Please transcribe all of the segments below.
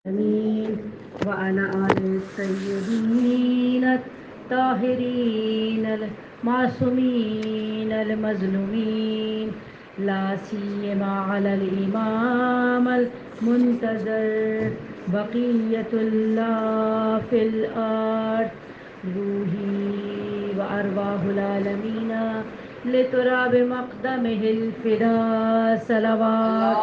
آمين وعلى آل الطيبين الطاهرين المعصومين المظلومين لا سيما على الإمام المنتظر بقية الله في الأرض روحي وأرواح العالمين لتراب مقدمه الفداء صلوات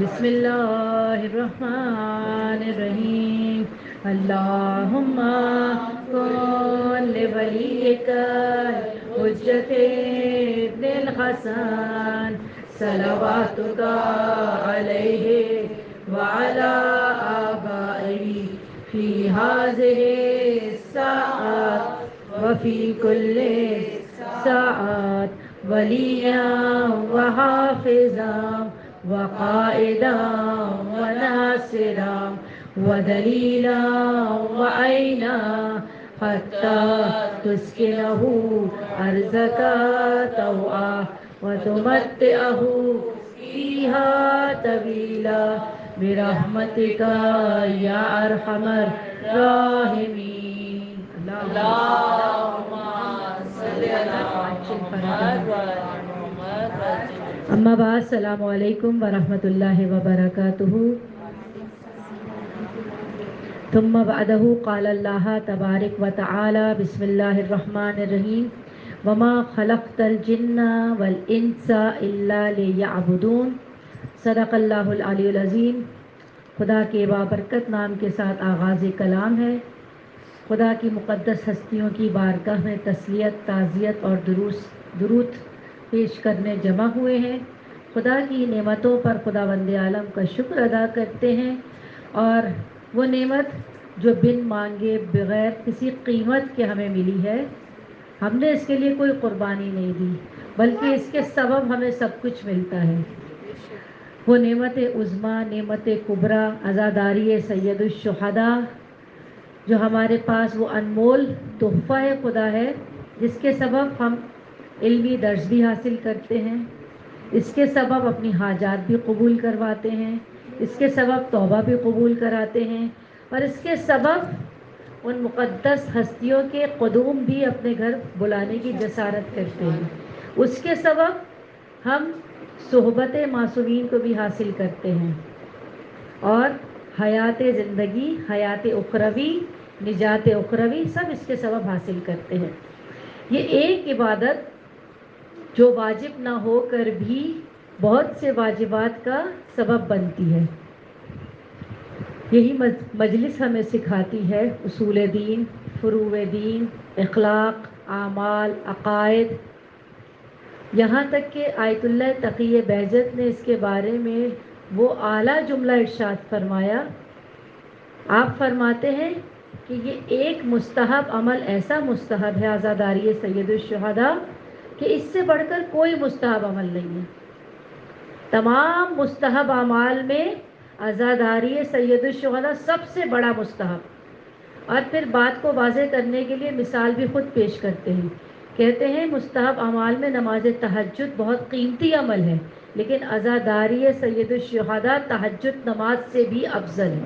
بسم الله الرحمن الرحيم اللهم كن لوليك حجة ابن الحسن صلواتك عليه وعلى آبائه في هذه الساعات وفي كل ساعات وليا وحافظا وقائدا وناصرا ودليلا وعينا حتى تسكنه أرزك طوعا وتمتعه فيها طويلا برحمتك يا أرحم الراحمين اللهم صل على محمد. اما بعد السلام علیکم ورحمۃ اللہ وبرکاتہ. ثم بعده قال اللہ تبارک وتعالی بسم اللہ الرحمن الرحیم وما خلقت الجن والانس الا لیعبدون. صدق اللہ العلی العظیم. خدا کے بابرکت نام کے ساتھ آغاز کلام ہے. خدا کی مقدس ہستیوں کی بارگاہ میں تسلیت، تعزیت اور درود پیش کرنے جمع ہوئے ہیں. خدا کی نعمتوں پر خداوند عالم کا شکر ادا کرتے ہیں، اور وہ نعمت جو بن مانگے بغیر کسی قیمت کے ہمیں ملی ہے. ہم نے اس کے لیے کوئی قربانی نہیں دی، بلکہ اس کے سبب ہمیں سب کچھ ملتا ہے. وہ نعمت عظمیٰ، نعمت کبریٰ، عزاداری سید الشہداء، جو ہمارے پاس وہ انمول تحفہ خدا ہے، جس کے سبب ہم علمی درس بھی حاصل کرتے ہیں، اس کے سبب اپنی حاجات بھی قبول کرواتے ہیں، اس کے سبب توبہ بھی قبول کراتے ہیں، اور اس کے سبب ان مقدس ہستیوں کے قدوم بھی اپنے گھر بلانے کی جسارت کرتے ہیں. اس کے سبب ہم صحبت معصومین کو بھی حاصل کرتے ہیں، اور حیات زندگی، حیات اخروی، نجات اخروی سب اس کے سبب حاصل کرتے ہیں. یہ ایک عبادت جو واجب نہ ہو کر بھی بہت سے واجبات کا سبب بنتی ہے. یہی مجلس ہمیں سکھاتی ہے اصول دین، فروع دین، اخلاق، اعمال، عقائد. یہاں تک کہ آیت اللہ تقی بہجت نے اس کے بارے میں وہ اعلیٰ جملہ ارشاد فرمایا. آپ فرماتے ہیں کہ یہ ایک مستحب عمل ایسا مستحب ہے عزاداری سید الشہداء کہ اس سے بڑھ کر کوئی مستحب عمل نہیں ہے. تمام مستحب اعمال میں عزاداری سید الشہداء سب سے بڑا مستحب. اور پھر بات کو واضح کرنے کے لیے مثال بھی خود پیش کرتے ہیں. کہتے ہیں مستحب اعمال میں نماز تہجد بہت قیمتی عمل ہے، لیکن عزاداری سید الشہداء تہجد نماز سے بھی افضل ہے.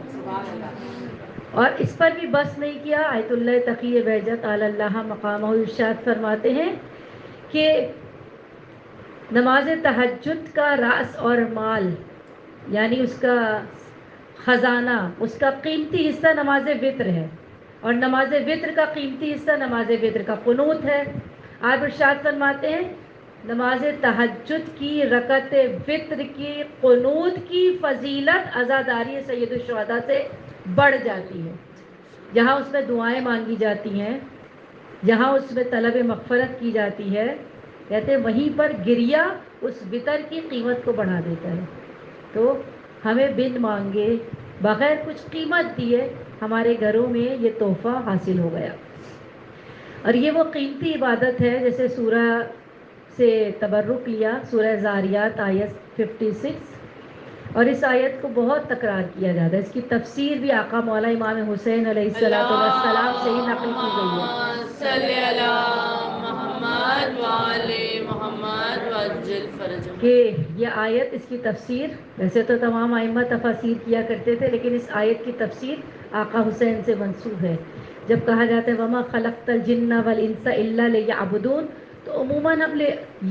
اور اس پر بھی بس نہیں کیا. آیت اللہ تقی بہجت علی اللہ مقامہ ارشاد فرماتے ہیں کہ نماز تہجد کا راس اور مال، یعنی اس کا خزانہ، اس کا قیمتی حصہ نماز وتر ہے، اور نماز وتر کا قیمتی حصہ نماز وتر کا قنوت ہے. آپ ارشاد فرماتے ہیں نماز تہجد کی رکعت وتر کی قنوت کی فضیلت عزاداری سید الشہداء سے بڑھ جاتی ہے. جہاں اس میں دعائیں مانگی جاتی ہیں، جہاں اس میں طلب مغفرت کی جاتی ہے، کہتے ہیں وہیں پر گریہ اس وتر کی قیمت کو بڑھا دیتا ہے. تو ہمیں بن مانگے بغیر کچھ قیمت دیے ہمارے گھروں میں یہ تحفہ حاصل ہو گیا. اور یہ وہ قیمتی عبادت ہے، جیسے سورہ سے تبرک لیا، سورہ زاریات آیت 56، اور اس آیت کو بہت تکرار کیا جاتا ہے. اس کی تفسیر بھی آقا مولا امام حسین علیہ السلام سے ہی نقل کی گئی ہے. کہ یہ آیت، اس کی تفسیر، ویسے تو تمام ائمہ تفاسیر کیا کرتے تھے، لیکن اس آیت کی تفسیر آقا حسین سے منسوب ہے. جب کہا جاتا ہے وما خلقت الجن والانس الا لیعبدون، تو عموماً ہم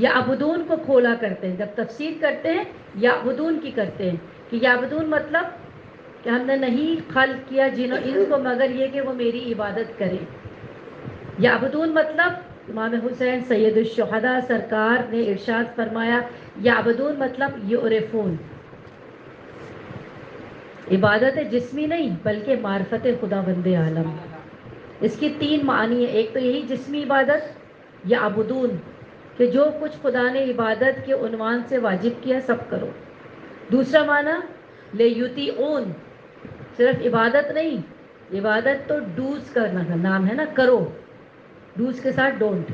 یعبدون کو کھولا کرتے ہیں. جب تفسیر کرتے ہیں یعبدون کی کرتے ہیں، کہ یعبدون مطلب کہ ہم نے نہیں خلق کیا جن و انس کو مگر یہ کہ وہ میری عبادت کریں. یعبدون مطلب امام حسین سید الشہداء سرکار نے ارشاد فرمایا یعبدون مطلب یعرفون. عبادت جسمی نہیں بلکہ معرفت خدا بند عالم. اس کی 3 معنی ہے. ایک تو یہی جسمی عبادت یعبدون، کہ جو کچھ خدا نے عبادت کے عنوان سے واجب کیا سب کرو. دوسرا معنی لیطیعون، صرف عبادت نہیں، عبادت تو ڈوز کا نام ہے نا، کرو، ڈوز کے ساتھ ڈونٹ.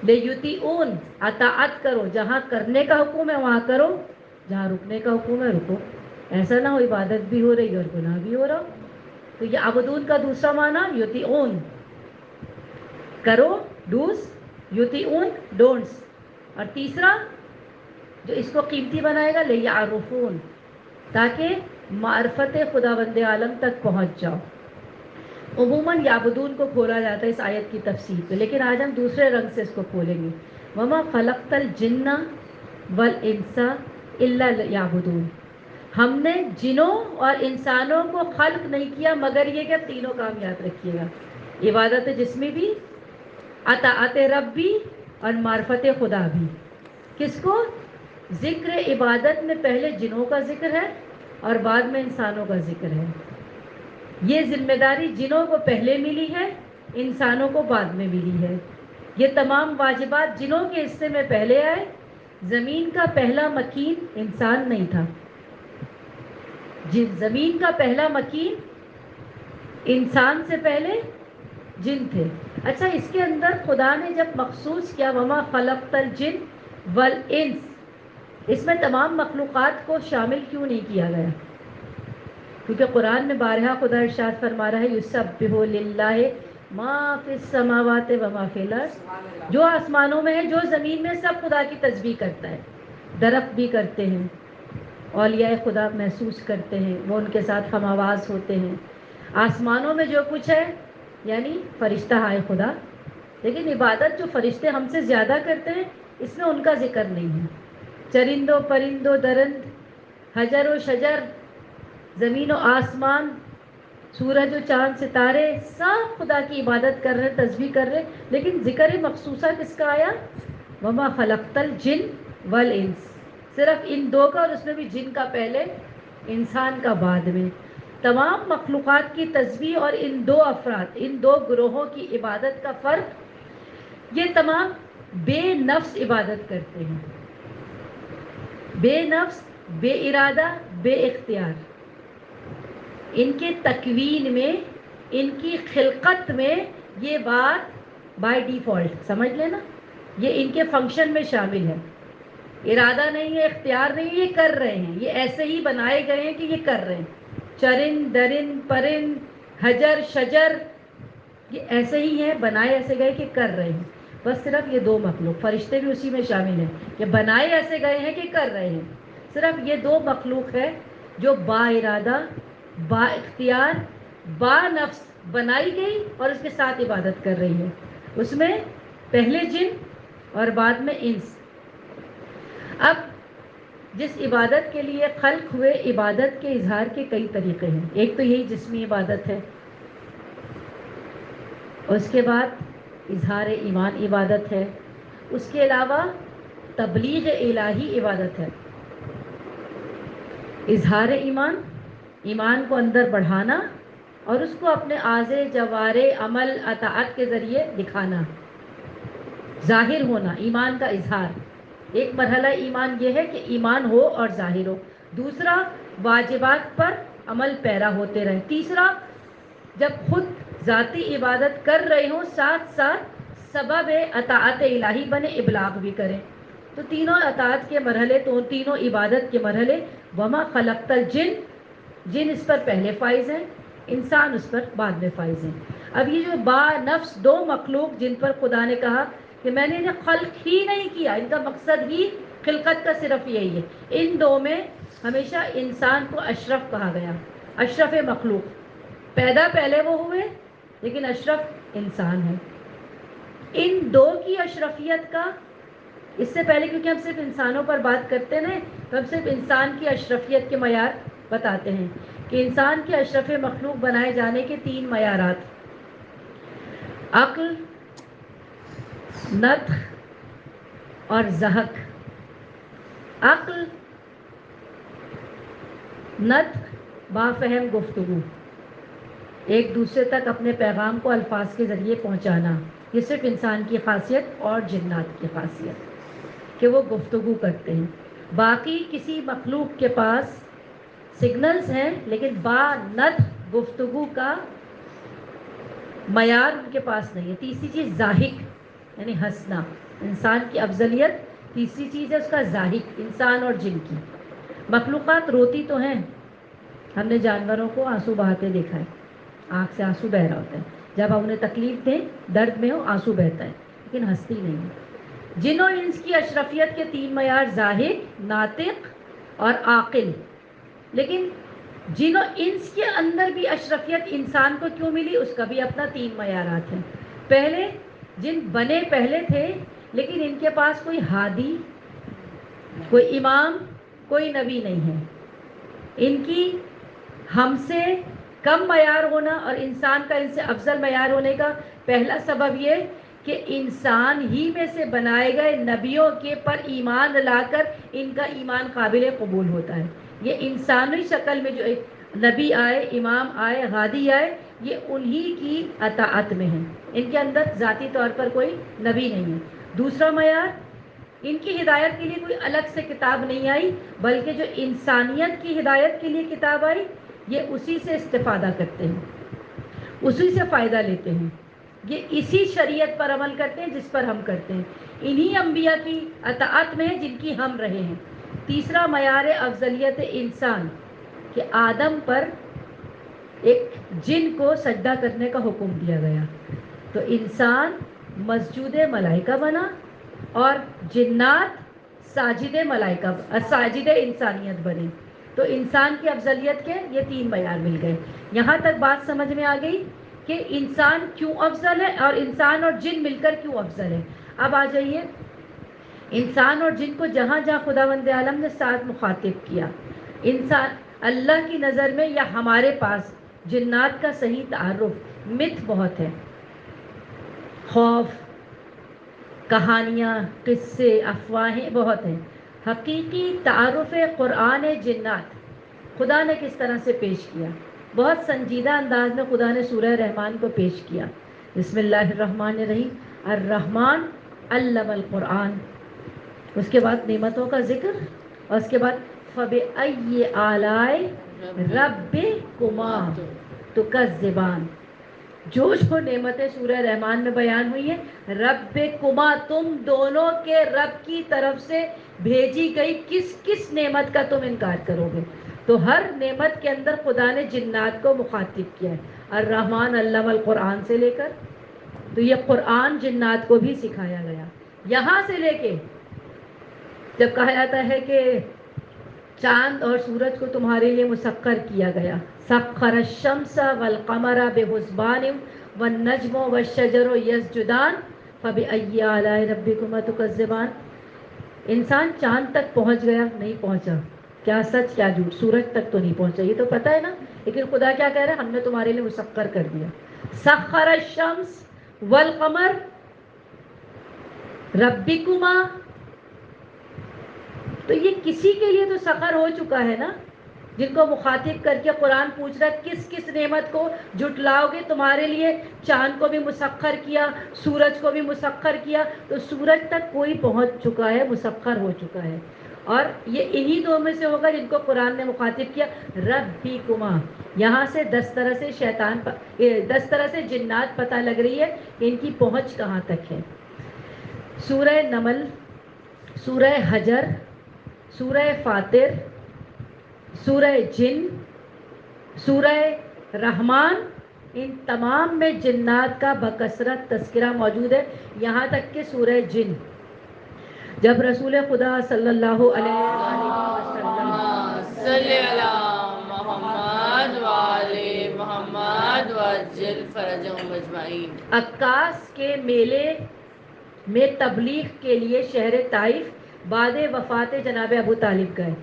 لیطیعون اطاعت کرو، جہاں کرنے کا حکم ہے وہاں کرو، جہاں رکنے کا حکم ہے رکو. ایسا نہ ہو عبادت بھی ہو رہی اور گناہ بھی ہو رہا. تو یہ عبدون کا دوسرا معنی یطیعون، کرو ڈوز، یطیعون ڈونٹس. اور تیسرا جو اس کو قیمتی بنائے گا لیعرفون، تاکہ معرفت خدا بند عالم تک پہنچ جاؤ. عموماً یعبدون کو کھولا جاتا ہے اس آیت کی تفسیر پہ، لیکن آج ہم دوسرے رنگ سے اس کو کھولیں گے. وما خلقت الجن والانس الا لیعبدون، ہم نے جنوں اور انسانوں کو خلق نہیں کیا مگر یہ کہ تینوں کام یاد رکھیے گا، عبادت جسمی بھی، اطاعت رب بھی، اور معرفت خدا بھی. کس کو؟ ذکر عبادت میں پہلے جنوں کا ذکر ہے اور بعد میں انسانوں کا ذکر ہے. یہ ذمہ داری جنوں کو پہلے ملی ہے، انسانوں کو بعد میں ملی ہے. یہ تمام واجبات جنوں کے حصے میں پہلے آئے. زمین کا پہلا مکین انسان نہیں تھا، زمین کا پہلا مکین انسان سے پہلے جن تھے. اچھا، اس کے اندر خدا نے جب مخصوص کیا وما خلقت الجن والانس، اس میں تمام مخلوقات کو شامل کیوں نہیں کیا گیا؟ کیونکہ قرآن میں بارہا خدا ارشاد فرما رہا ہے یسبح للہ ما فی السماوات وما فی الارض، جو آسمانوں میں ہے جو زمین میں سب خدا کی تسبیح کرتا ہے. درخت بھی کرتے ہیں، اولیاء خدا محسوس کرتے ہیں، وہ ان کے ساتھ ہم آواز ہوتے ہیں. آسمانوں میں جو کچھ ہے یعنی فرشتہ ہائے خدا، لیکن عبادت جو فرشتے ہم سے زیادہ کرتے ہیں اس میں ان کا ذکر نہیں ہے. چرندوں پرندوں درند، حجر و شجر، زمین و آسمان، سورج و چاند ستارے، سب خدا کی عبادت کر رہے، تسبیح کر رہے، لیکن ذکر مخصوصہ کس کا آیا؟ وما خلقت الجن والانس، صرف ان دو کا، اور اس میں بھی جن کا پہلے، انسان کا بعد میں. تمام مخلوقات کی تسبیح اور ان دو افراد، ان دو گروہوں کی عبادت کا فرق، یہ تمام بے نفس عبادت کرتے ہیں، بے نفس، بے ارادہ، بے اختیار. ان کے تکوین میں، ان کی خلقت میں یہ بات بائی ڈیفالٹ سمجھ لینا، یہ ان کے فنکشن میں شامل ہے. ارادہ نہیں ہے، اختیار نہیں ہے، یہ کر رہے ہیں، یہ ایسے ہی بنائے گئے ہیں کہ یہ کر رہے ہیں. چرند درند پرند حجر شجر، یہ ایسے ہی ہیں، بنائے ایسے گئے کہ کر رہے ہیں. بس صرف یہ دو مخلوق، فرشتے بھی اسی میں شامل ہیں کہ بنائے ایسے گئے ہیں کہ کر رہے ہیں. صرف یہ دو مخلوق ہے جو با ارادہ، با اختیار، با نفس بنائی گئی اور اس کے ساتھ عبادت کر رہی ہے. اس میں پہلے جن اور بعد میں انس. اب جس عبادت کے لیے خلق ہوئے، عبادت کے اظہار کے کئی طریقے ہیں. ایک تو یہی جسمی عبادت ہے، اس کے بعد اظہار ایمان عبادت ہے، اس کے علاوہ تبلیغ الہی عبادت ہے. اظہار ایمان، ایمان کو اندر بڑھانا اور اس کو اپنے اعضاء جوارے عمل اطاعت کے ذریعے دکھانا، ظاہر ہونا، ایمان کا اظہار. ایک مرحلہ ایمان یہ ہے کہ ایمان ہو اور ظاہر ہو. دوسرا واجبات پر عمل پیرا ہوتے رہے. تیسرا جب خود ذاتی عبادت کر رہے ہوں ساتھ ساتھ سبب اطاعت الہی بنے، ابلاغ بھی کریں. تو تینوں اطاعت کے مرحلے، تو تینوں عبادت کے مرحلے. وما خلقت الجن، جن اس پر پہلے فائز ہیں، انسان اس پر بعد میں فائز ہیں. اب یہ جو با نفس دو مخلوق جن پر خدا نے کہا کہ میں نے انہیں خلق ہی نہیں کیا، ان کا مقصد ہی خلقت کا صرف یہی ہے۔ ان دو میں ہمیشہ انسان کو اشرف کہا گیا، اشرف مخلوق، پیدا پہلے وہ ہوئے لیکن اشرف انسان ہے۔ ان دو کی اشرفیت کا، اس سے پہلے کیونکہ ہم صرف انسانوں پر بات کرتے ہیں تو ہم صرف انسان کی اشرفیت کے معیار بتاتے ہیں کہ انسان کے اشرف مخلوق بنائے جانے کے 3 معیارات: عقل، نطق اور ضحک۔ عقل، نطق، بافہم گفتگو، ایک دوسرے تک اپنے پیغام کو الفاظ کے ذریعے پہنچانا، یہ صرف انسان کی خاصیت اور جنات کی خاصیت کہ وہ گفتگو کرتے ہیں۔ باقی کسی مخلوق کے پاس سگنلز ہیں لیکن با نطق گفتگو کا معیار ان کے پاس نہیں ہے۔ تیسری چیز ضاحک، یعنی ہنسنا، انسان کی افضلیت تیسری چیز ہے اس کا ضاحک، انسان اور جن کی۔ مخلوقات روتی تو ہیں، ہم نے جانوروں کو آنسو بہاتے دیکھا ہے، آنکھ سے آنسو بہ رہا ہوتا ہے، جب ہم انہیں تکلیف دیں، درد میں ہو، آنسو بہتا ہے، لیکن ہنستی نہیں ہے۔ جن و انس کی اشرفیت کے 3 معیار ضاحک، ناطق اور عاقل۔ لیکن جن و انس کے اندر بھی اشرفیت انسان کو کیوں ملی، اس کا بھی اپنا 3 معیارات ہیں۔ پہلے جن بنے پہلے تھے لیکن ان کے پاس کوئی ہادی، کوئی امام، کوئی نبی نہیں ہے۔ ان کی ہم سے کم معیار ہونا اور انسان کا ان سے افضل معیار ہونے کا پہلا سبب یہ کہ انسان ہی میں سے بنائے گئے نبیوں کے پر ایمان لا کر ان کا ایمان قابل قبول ہوتا ہے۔ یہ انسانی شکل میں جو ایک نبی آئے، امام آئے، ہادی آئے، یہ انہی کی اطاعت میں ہیں، ان کے اندر ذاتی طور پر کوئی نبی نہیں ہے۔ دوسرا معیار، ان کی ہدایت کے لیے کوئی الگ سے کتاب نہیں آئی، بلکہ جو انسانیت کی ہدایت کے لیے کتاب آئی یہ اسی سے استفادہ کرتے ہیں، اسی سے فائدہ لیتے ہیں، یہ اسی شریعت پر عمل کرتے ہیں جس پر ہم کرتے ہیں، انہی انبیاء کی اطاعت میں ہیں جن کی ہم رہے ہیں۔ تیسرا معیار افضلیت انسان کہ آدم پر ایک جن کو سجدہ کرنے کا حکم دیا گیا تو انسان مسجود ملائکہ بنا اور جنات ساجد ملائکہ، ساجد انسانیت بنے، تو انسان کی افضلیت کے یہ 3 معیار مل گئے۔ یہاں تک بات سمجھ میں آ گئی کہ انسان کیوں افضل ہے اور انسان اور جن مل کر کیوں افضل ہے۔ اب آ جائیے انسان اور جن کو جہاں جہاں خداوند عالم نے ساتھ مخاطب کیا، انسان اللہ کی نظر میں یا ہمارے پاس جنات کا صحیح تعارف مت بہت ہے، خوف، کہانیاں، قصے، افواہیں بہت ہیں۔ حقیقی تعارف قرآن جنات خدا نے کس طرح سے پیش کیا، بہت سنجیدہ انداز میں خدا نے سورہ رحمان کو پیش کیا۔ بسم اللہ الرحمن الرحیم، الرحمن علم القرآن، اس کے بعد نعمتوں کا ذکر اور اس کے بعد فَبِأَيِّ آلَاءِ رَبِّكُمَا تُكَذِّبَانِ، جو نعمتیں سورہ رحمان میں بیان ہوئی ہیں، ربکما، تم دونوں کے رب کی طرف سے بھیجی گئی کس کس نعمت کا تم انکار کرو گے؟ تو ہر نعمت کے اندر خدا نے جنات کو مخاطب کیا ہے، الرحمن علم القرآن سے لے کر، تو یہ قرآن جنات کو بھی سکھایا گیا۔ یہاں سے لے کے جب کہا جاتا ہے کہ چاند اور سورج کو تمہارے لیے مسخر کیا گیا، سخر الشمس والقمر بحسبان والنجم والشجر یسجدان فبأی آلاء ربکما تکذبان، انسان چاند تک پہنچ گیا نہیں پہنچا، کیا سچ کیا جھوٹ، سورج تک تو نہیں پہنچا یہ تو پتہ ہے نا، لیکن خدا کیا کہہ رہا ہے، ہم نے تمہارے لیے مسخر کر دیا، سخر الشمس والقمر ربکما، تو یہ کسی کے لیے تو سخر ہو چکا ہے نا، جن کو مخاطب کر کے قرآن پوچھ رہا ہے کس کس نعمت کو جھٹلاؤ گے، تمہارے لیے چاند کو بھی مسخر کیا، سورج کو بھی مسخر کیا، تو سورج تک کوئی پہنچ چکا ہے، مسخر ہو چکا ہے، اور یہ انہی دو میں سے ہوگا جن کو قرآن نے مخاطب کیا ربکما۔ یہاں سے 10 طرح سے 10 طرح سے جنات پتہ لگ رہی ہے کہ ان کی پہنچ کہاں تک ہے۔ سورہ نمل، سورہ حجر، سورہ فاطر، سورہ جن، سورہ رحمان، ان تمام میں جنات کا بکثرت تذکرہ موجود ہے، یہاں تک کہ سورہ جن جب رسول خدا صلی اللہ علیہ وسلم صلی اللہ محمد وعلی محمد وجل فرجہم اجمعین عکاس کے میلے میں تبلیغ کے لیے شہر طائف بعد وفات جناب ابو طالب گئے۔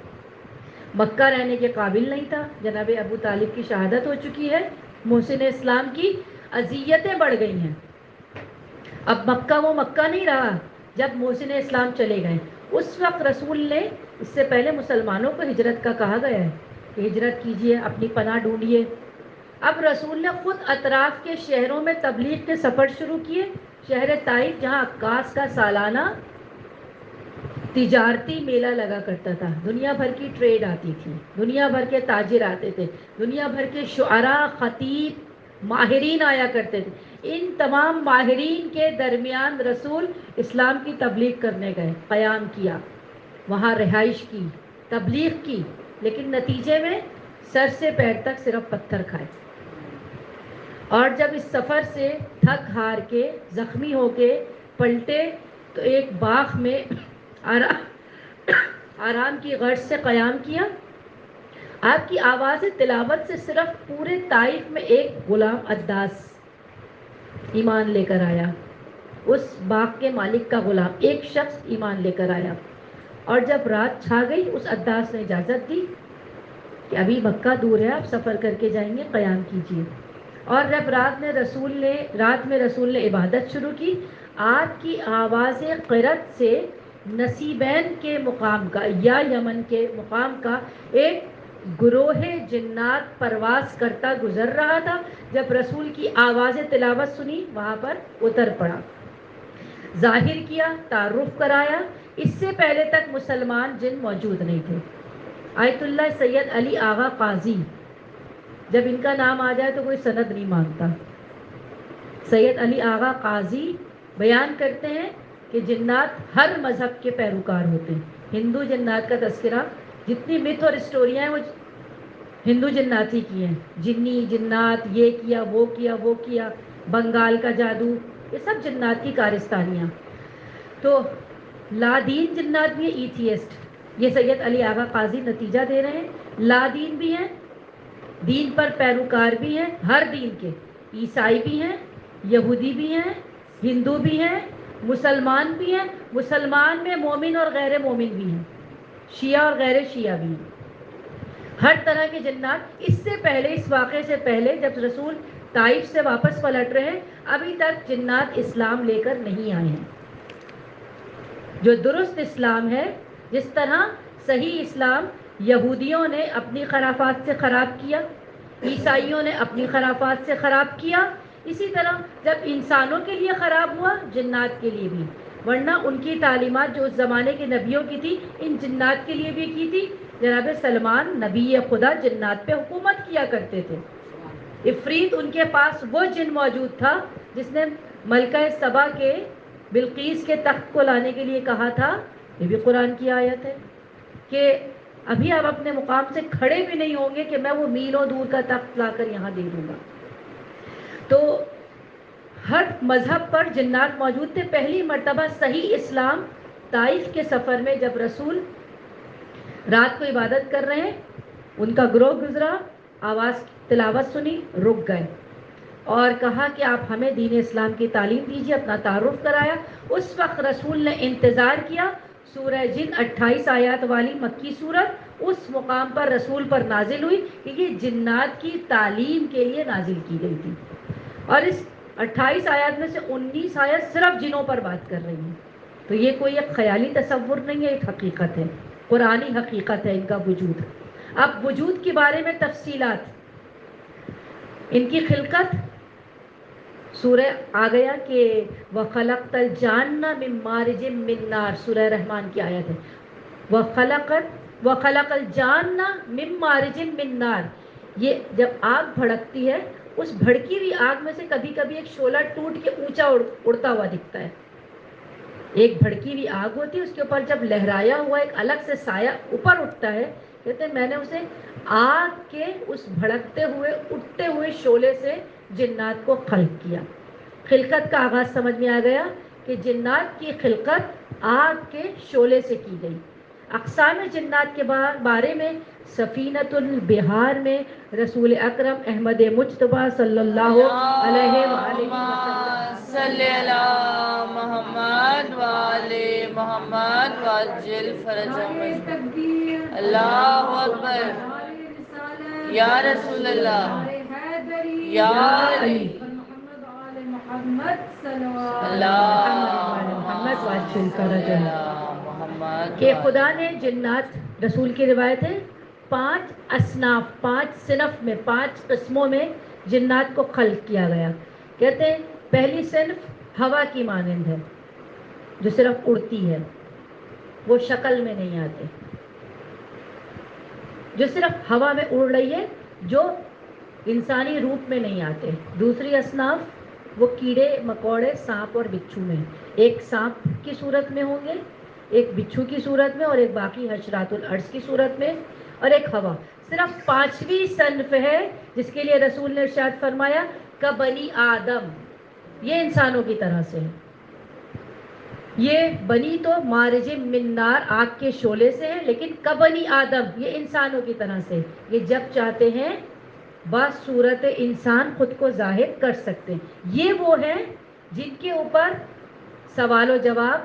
مکہ رہنے کے قابل نہیں تھا، جناب ابو طالب کی شہادت ہو چکی ہے، محسن اسلام کی اذیتیں بڑھ گئی ہیں۔ اب مکہ وہ مکہ نہیں رہا جب محسن اسلام چلے گئے۔ اس وقت رسول نے، اس سے پہلے مسلمانوں کو ہجرت کا کہا گیا ہے کہ ہجرت کیجئے، اپنی پناہ ڈھونڈیے۔ اب رسول نے خود اطراف کے شہروں میں تبلیغ کے سفر شروع کیے۔ شہر طائف جہاں عکاس کا سالانہ تجارتی میلہ لگا کرتا تھا، دنیا بھر کی ٹریڈ آتی تھی، دنیا بھر کے تاجر آتے تھے، دنیا بھر کے شعراء، خطیب، ماہرین آیا کرتے تھے۔ ان تمام ماہرین کے درمیان رسول اسلام کی تبلیغ کرنے گئے، قیام کیا، وہاں رہائش کی، تبلیغ کی، لیکن نتیجے میں سر سے پیر تک صرف پتھر کھائے۔ اور جب اس سفر سے تھک ہار کے زخمی ہو کے پلٹے تو ایک باغ میں آرام کی غرض سے قیام کیا۔ آپ کی آواز تلاوت سے صرف پورے طائف میں ایک غلام عداس ایمان لے کر آیا۔ اس باغ کے مالک کا غلام ایک شخص ایمان لے کر آیا، اور جب رات چھا گئی اس عداس نے اجازت دی کہ ابھی مکہ دور ہے، آپ سفر کر کے جائیں گے، قیام کیجیے۔ اور جب رات میں رسول نے عبادت شروع کی، آپ کی آواز قرت سے نصیبین کے مقام کا یا یمن کے مقام کا ایک گروہ جنات پرواز کرتا گزر رہا تھا۔ جب رسول کی آواز تلاوت سنی وہاں پر اتر پڑا، ظاہر کیا، تعارف کرایا۔ اس سے پہلے تک مسلمان جن موجود نہیں تھے۔ آیت اللہ سید علی آغا قاضی، جب ان کا نام آ جائے تو کوئی سند نہیں مانگتا۔ سید علی آغا قاضی بیان کرتے ہیں کہ جنات ہر مذہب کے پیروکار ہوتے ہیں۔ ہندو جنات کا تذکرہ، جتنی مت اور اسٹوریاں ہیں وہ ہندو جنات ہی کی ہیں، جنی جنات، یہ کیا وہ کیا وہ کیا، بنگال کا جادو، یہ سب جنات کی کارستانیاں۔ تو لا دین جنات بھی ہیں، ایتھیسٹ، یہ سید علی آغا قاضی نتیجہ دے رہے ہیں۔ لا دین بھی ہیں، دین پر پیروکار بھی ہیں، ہر دین کے، عیسائی بھی ہیں، یہودی بھی ہیں، ہندو بھی ہیں، مسلمان بھی ہیں، مسلمان میں مومن اور غیر مومن بھی ہیں، شیعہ اور غیر شیعہ بھی ہیں، ہر طرح کے جنات۔ اس سے پہلے، اس واقعے سے پہلے جب رسول طائف سے واپس پلٹ رہے ہیں، ابھی تک جنات اسلام لے کر نہیں آئے ہیں۔ جو درست اسلام ہے، جس طرح صحیح اسلام یہودیوں نے اپنی خرافات سے خراب کیا، عیسائیوں نے اپنی خرافات سے خراب کیا، اسی طرح جب انسانوں کے لیے خراب ہوا، جنات کے لیے بھی۔ ورنہ ان کی تعلیمات جو اس زمانے کے نبیوں کی تھی، ان جنات کے لیے بھی کی تھی۔ جناب سلمان نبی خدا جنات پہ حکومت کیا کرتے تھے۔ افریت ان کے پاس وہ جن موجود تھا جس نے ملکہ سبا کے بلقیس کے تخت کو لانے کے لیے کہا تھا، یہ بھی قرآن کی آیت ہے، کہ ابھی آپ اپنے مقام سے کھڑے بھی نہیں ہوں گے کہ میں وہ میلوں دور کا تخت لا کر یہاں دے دوں گا۔ تو ہر مذہب پر جنات موجود تھے۔ پہلی مرتبہ صحیح اسلام طائف کے سفر میں جب رسول رات کو عبادت کر رہے ہیں، ان کا گروہ گزرا، آواز تلاوت سنی، رک گئے اور کہا کہ آپ ہمیں دین اسلام کی تعلیم دیجیے، اپنا تعارف کرایا۔ اس وقت رسول نے انتظار کیا۔ سورہ جن 28 آیات والی مکی صورت اس مقام پر رسول پر نازل ہوئی کہ یہ جنات کی تعلیم کے لیے نازل کی گئی تھی، اور اس 28 آیات میں سے 19 آیات صرف جنوں پر بات کر رہی ہیں۔ تو یہ کوئی ایک خیالی تصور نہیں ہے، ایک حقیقت ہے، قرآنی حقیقت ہے ان کا وجود۔ اب وجود کے بارے میں تفصیلات، ان کی خلقت، سورہ آ گیا کہ وَخَلَقْتَ الْجَانَّ مِن مَارِجٍ مِّن نَارٍ، سورہ رحمان کی آیت ہے۔ وَخَلَقَ الْجَانَّ مِن مَارِجٍ مِّن نَارٍ، یہ جب آگ بھڑکتی ہے، اس بھڑکی ہوئی آگ میں سے کبھی کبھی ایک شعلہ ٹوٹ کے اونچا اڑتا ہوا دکھتا ہے۔ ایک بھڑکی ہوئی آگ ہوتی ہے، اس کے اوپر جب لہرایا ہوا ایک الگ سے سایہ اوپر اٹھتا ہے، کہتے ہیں میں نے اسے آگ کے اس بھڑکتے ہوئے اٹھتے ہوئے شعلے سے جنات کو خلق کیا. خلقت کا آغاز سمجھ میں آ گیا کہ جنات کی خلقت آگ کے شعلے سے کی گئی. اقسام جنات کے بارے میں سفینۃ البحار میں رسول اکرم احمد مجتبیٰ صلی اللہ علیہ وآلہ وسلم صلی اللہ محمد وعلی محمد وعجل فرجهم اجمعین. اللہ اکبر. یا رسول اللہ یا علی محمد وعجل فرجهم کہ خدا نے جنات، رسول کی روایت ہے، 5 اصناف، 5 صنف میں، 5 قسموں میں جنات کو خلق کیا گیا. کہتے ہیں پہلی صنف ہوا کی مانند ہے جو صرف اڑتی ہے، وہ شکل میں نہیں آتے، جو صرف ہوا میں اڑ رہی ہے، جو انسانی روپ میں نہیں آتے. دوسری اصناف وہ کیڑے مکوڑے، سانپ اور بچھو میں، ایک سانپ کی صورت میں ہوں گے، ایک بچھو کی صورت میں، اور ایک باقی حشرات الارض کی صورت میں، اور ایک ہوا. صرف 5ویں صنف ہے جس کے لیے رسول نے ارشاد فرمایا کبنی آدم، یہ انسانوں کی طرح سے ہے. یہ بنی تو مارج من نار، آگ کے شعلے سے ہے، لیکن کبنی آدم یہ انسانوں کی طرح سے. یہ جب چاہتے ہیں بصورت انسان خود کو ظاہر کر سکتے ہیں. یہ وہ ہیں جن کے اوپر سوال و جواب،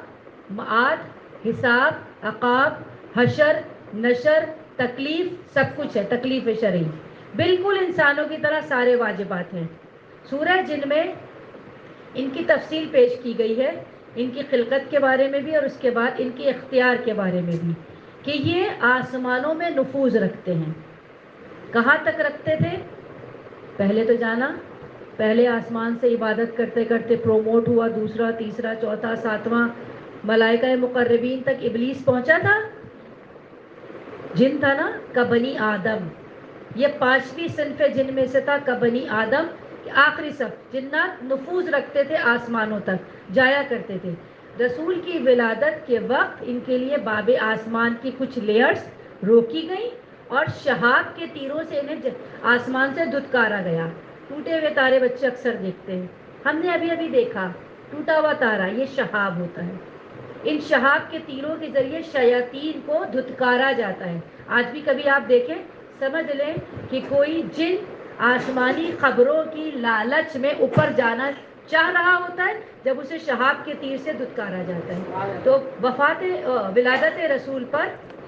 معاد، حساب، عقاب، حشر، نشر، تکلیف، سب کچھ ہے. تکلیف شرعی بالکل انسانوں کی طرح سارے واجبات ہیں. سورہ جن میں ان کی تفصیل پیش کی گئی ہے، ان کی خلقت کے بارے میں بھی اور اس کے بعد ان کے اختیار کے بارے میں بھی، کہ یہ آسمانوں میں نفوذ رکھتے ہیں. کہاں تک رکھتے تھے؟ پہلے تو جانا، پہلے آسمان سے عبادت کرتے کرتے پروموٹ ہوا، دوسرا، تیسرا، چوتھا، 7واں، ملائکہ مقربین تک ابلیس پہنچا تھا، جن تھا نا کبنی آدم. یہ 5ویں صنف جن میں سے تھا کبنی آدم. کہ آخری صف جنات نفوذ رکھتے تھے، آسمانوں تک جایا کرتے تھے. رسول کی ولادت کے وقت ان کے لیے باب آسمان کی کچھ لیئرز روکی گئی اور شہاب کے تیروں سے انہیں آسمان سے دھتکارا گیا. ٹوٹے ہوئے تارے بچے اکثر دیکھتے ہیں، ہم نے ابھی ابھی دیکھا ٹوٹا ہوا تارا، یہ شہاب ہوتا ہے. ان شہاب کے تیروں کے ذریعے شیاطین کو دھتکارا جاتا ہے. آج بھی کبھی آپ دیکھیں، سمجھ لیں کہ کوئی جن آسمانی خبروں کی لالچ میں اوپر جانا چاہ رہا ہوتا ہے، جب اسے شہاب کے تیر سے دھتکارا جاتا ہے. تو ولادت رسول پر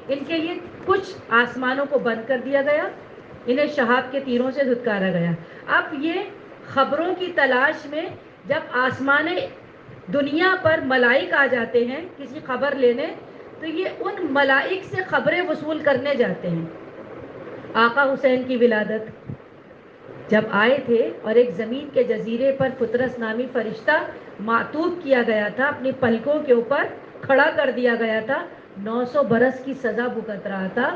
ان کے لیے کچھ آسمانوں کو بند کر دیا گیا، انہیں شہاب کے تیروں سے دھتکارا گیا. اب یہ خبروں کی تلاش میں جب آسمان دنیا پر ملائک آ جاتے ہیں کسی خبر لینے، تو یہ ان ملائک سے خبریں وصول کرنے جاتے ہیں. آقا حسین کی ولادت جب آئے تھے اور ایک زمین کے جزیرے پر فطرس نامی فرشتہ معطوف کیا گیا تھا، اپنی پلکوں کے اوپر کھڑا کر دیا گیا تھا، 900 برس کی سزا بھگت رہا تھا.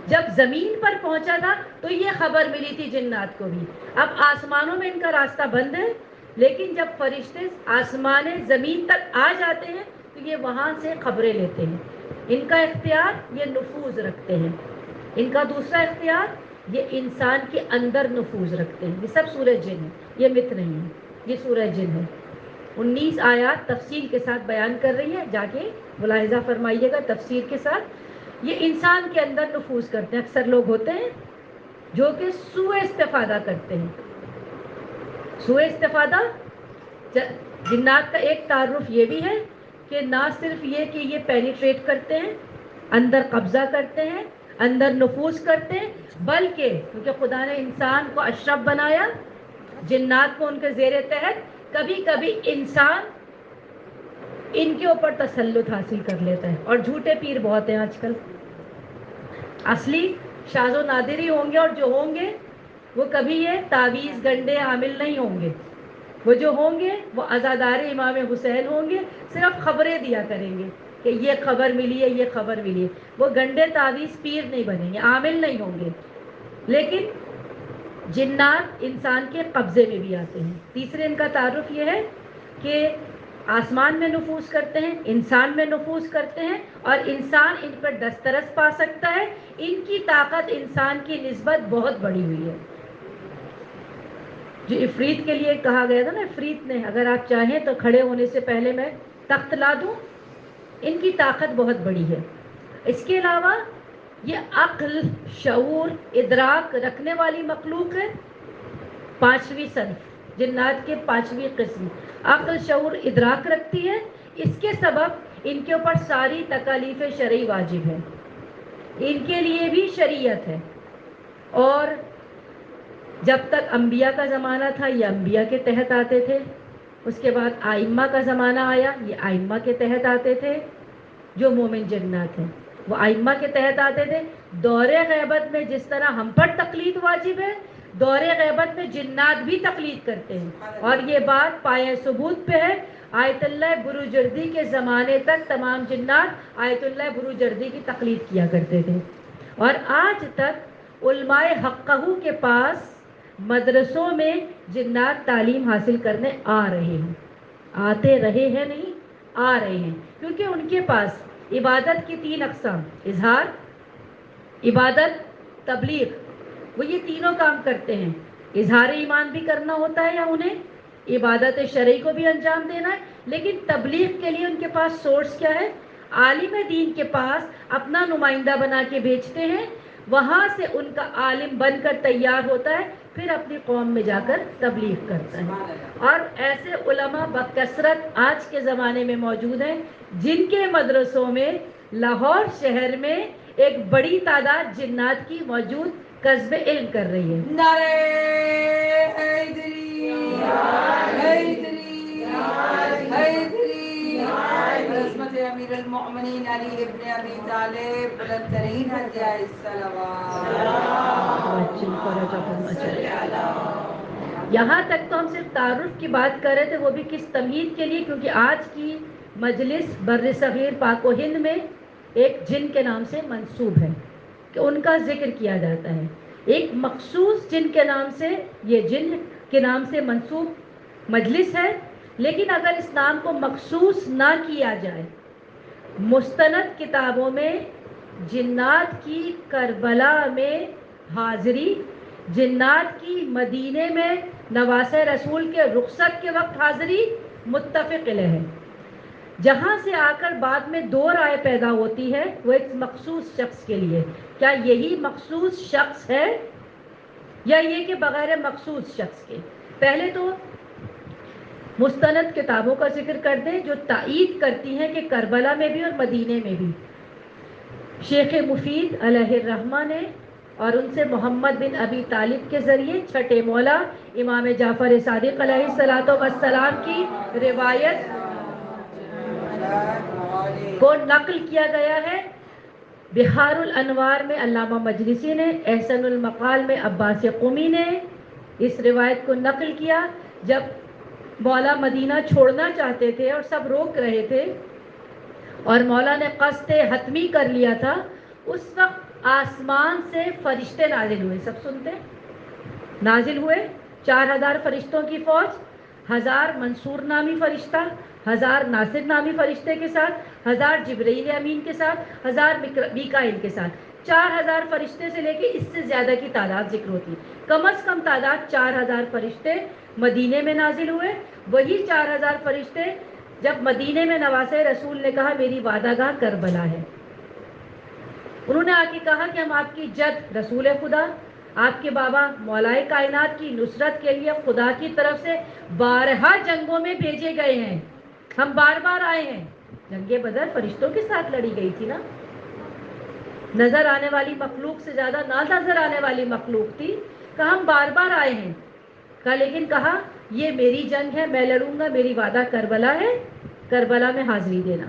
جب زمین پر پہنچا تھا تو یہ خبر ملی تھی جنات کو بھی. اب آسمانوں میں ان کا راستہ بند ہے، لیکن جب فرشتے آسمان زمین تک آ جاتے ہیں تو یہ وہاں سے خبریں لیتے ہیں. ان کا اختیار، یہ نفوذ رکھتے ہیں. ان کا دوسرا اختیار، یہ انسان کے اندر نفوذ رکھتے ہیں. یہ سب سورہ جن ہے، یہ مت نہیں ہے، یہ سورہ جن ہے. 19 آیات تفصیل کے ساتھ بیان کر رہی ہے، جا کے ملاحظہ فرمائیے گا تفسیر کے ساتھ. یہ انسان کے اندر نفوذ کرتے ہیں. اکثر لوگ ہوتے ہیں جو کہ سوء استفادہ کرتے ہیں. سوء استفادہ جنات کا ایک تعارف یہ بھی ہے کہ نہ صرف یہ کہ یہ پینیٹریٹ کرتے ہیں، اندر قبضہ کرتے ہیں، اندر نفوذ کرتے ہیں، بلکہ کیونکہ خدا نے انسان کو اشرف بنایا، جنات کو ان کے زیر تحت، کبھی کبھی انسان ان کے اوپر تسلط حاصل کر لیتا ہے. اور جھوٹے پیر بہت ہیں آج کل. اصلی شاذ و نادر ہی ہوں گے، اور جو ہوں گے وہ کبھی یہ تعویذ گنڈے عامل نہیں ہوں گے. وہ جو ہوں گے وہ عزادار امام حسین ہوں گے، صرف خبریں دیا کریں گے کہ یہ خبر ملی ہے، یہ خبر ملی ہے. وہ گنڈے تعویذ پیر نہیں بنیں گے، عامل نہیں ہوں گے. لیکن جنات انسان کے قبضے میں بھی آتے ہیں. تیسرے ان کا تعارف یہ ہے کہ آسمان میں نفوذ کرتے ہیں، انسان میں نفوذ کرتے ہیں، اور انسان ان پر دسترس پا سکتا ہے. ان کی طاقت انسان کی نسبت بہت بڑی ہوئی ہے. جو افریت کے لیے کہا گیا تھا نا، افریت نے اگر آپ چاہیں تو کھڑے ہونے سے پہلے میں تخت لا دوں، ان کی طاقت بہت بڑی ہے۔ اس کے علاوہ یہ عقل، شعور، ادراک رکھنے والی مخلوق ہے، پانچویں صنف جنات کے پانچویں قسم، عقل، شعور، ادراک رکھتی ہے۔ اس کے سبب ان کے اوپر ساری تکالیف شرعی واجب ہے، ان کے لیے بھی شریعت ہے۔ اور جب تک انبیاء کا زمانہ تھا یہ انبیاء کے تحت آتے تھے، اس کے بعد آئمہ کا زمانہ آیا، یہ آئمہ کے تحت آتے تھے۔ جو مومن جنات ہیں وہ آئمہ کے تحت آتے تھے۔ دور غیبت میں جس طرح ہم پر تقلید واجب ہے، دور غیبت میں جنات بھی تقلید کرتے ہیں، اور یہ بات پایہ ثبوت پہ ہے۔ آیت اللہ بروجردی کے زمانے تک تمام جنات آیت اللہ بروجردی کی تقلید کیا کرتے تھے، اور آج تک علماء حقہ کے پاس مدرسوں میں جنات تعلیم حاصل کرنے آ رہے ہیں، آتے رہے ہیں نہیں، آ رہے ہیں، کیونکہ ان کے پاس عبادت کی تین اقسام، اظہار، عبادت، تبلیغ، وہ یہ تینوں کام کرتے ہیں۔ اظہار ایمان بھی کرنا ہوتا ہے یا انہیں عبادت شرعی کو بھی انجام دینا ہے، لیکن تبلیغ کے لیے ان کے پاس سورس کیا ہے؟ عالم دین کے پاس اپنا نمائندہ بنا کے بھیجتے ہیں، وہاں سے ان کا عالم بن کر تیار ہوتا ہے، پھر اپنی قوم میں جا کر تبلیغ کرتا ہے۔ اور ایسے علماء بکثرت آج کے زمانے میں موجود ہیں، جن کے مدرسوں میں لاہور شہر میں ایک بڑی تعداد جنات کی موجود کسب علم کر رہی ہے۔ نعرہ حیدری، حیدری، حیدری، عظمت امیر المؤمنین علی ابن ابی طالب بلند ترین ہدیہ یہاں تک تو ہم صرف تعارف کی بات کر رہے تھے، وہ بھی کس تمہید کے لیے، کیونکہ آج کی مجلس بر صغیر پاک و ہند میں ایک جن کے نام سے منسوب ہے کہ ان کا ذکر کیا جاتا ہے، ایک مخصوص جن کے نام سے، یہ جن کے نام سے منسوب مجلس ہے۔ لیکن اگر اس نام کو مخصوص نہ کیا جائے، مستند کتابوں میں جنات کی کربلا میں حاضری، جنات کی مدینے میں نواسہ رسول کے رخصت کے وقت حاضری متفق علیہ ہے۔ جہاں سے آ کر بعد میں دو رائے پیدا ہوتی ہے، وہ ایک مخصوص شخص کے لیے، کیا یہی مخصوص شخص ہے یا یہ کہ بغیر مخصوص شخص کے؟ پہلے تو مستند کتابوں کا ذکر کر دیں جو تائید کرتی ہیں کہ کربلا میں بھی اور مدینے میں بھی شیخ مفید علیہ الرحمہ نے اور ان سے محمد بن ابی طالب کے ذریعے چھٹے مولا امام جعفر صادق علیہ الصلوۃ والسلام کی روایت کو نقل کیا گیا ہے۔ بحار الانوار میں علامہ مجلسی نے، احسن المقال میں عباس قمی نے اس روایت کو نقل کیا۔ جب مولا مدینہ چھوڑنا چاہتے تھے اور سب روک رہے تھے اور مولا نے قصد حتمی کر لیا تھا، اس وقت آسمان سے فرشتے نازل ہوئے، سب سنتے نازل ہوئے، 4000 فرشتوں کی فوج، 1000 منصور نامی فرشتہ، 1000 ناصر نامی فرشتے کے ساتھ، 1000 جبرائیل امین کے ساتھ، 1000 میکائیل کے ساتھ، 4000 فرشتے سے لے کے اس سے زیادہ کی تعداد ذکر ہوتی ہے، کم از کم تعداد 4000 فرشتے مدینے میں نازل ہوئے۔ وہی 4000 فرشتے جب مدینے میں نواسہ رسول نے کہا میری وعدہ گاہ کربلا ہے، انہوں نے آ کے کہا کہ ہم آپ کی جد رسول خدا، آپ کے بابا مولائے کائنات کی نصرت کے لیے خدا کی طرف سے بارہا جنگوں میں بھیجے گئے ہیں، ہم بار بار آئے ہیں۔ جنگ بدر فرشتوں کے ساتھ لڑی گئی تھی نا، نظر آنے والی مخلوق سے زیادہ نہ نظر آنے والی مخلوق تھی، کہا ہم بار بار آئے ہیں، کہا لیکن کہا یہ میری جنگ ہے، میں لڑوں گا، میری وعدہ کربلا ہے، کربلا میں حاضری دینا۔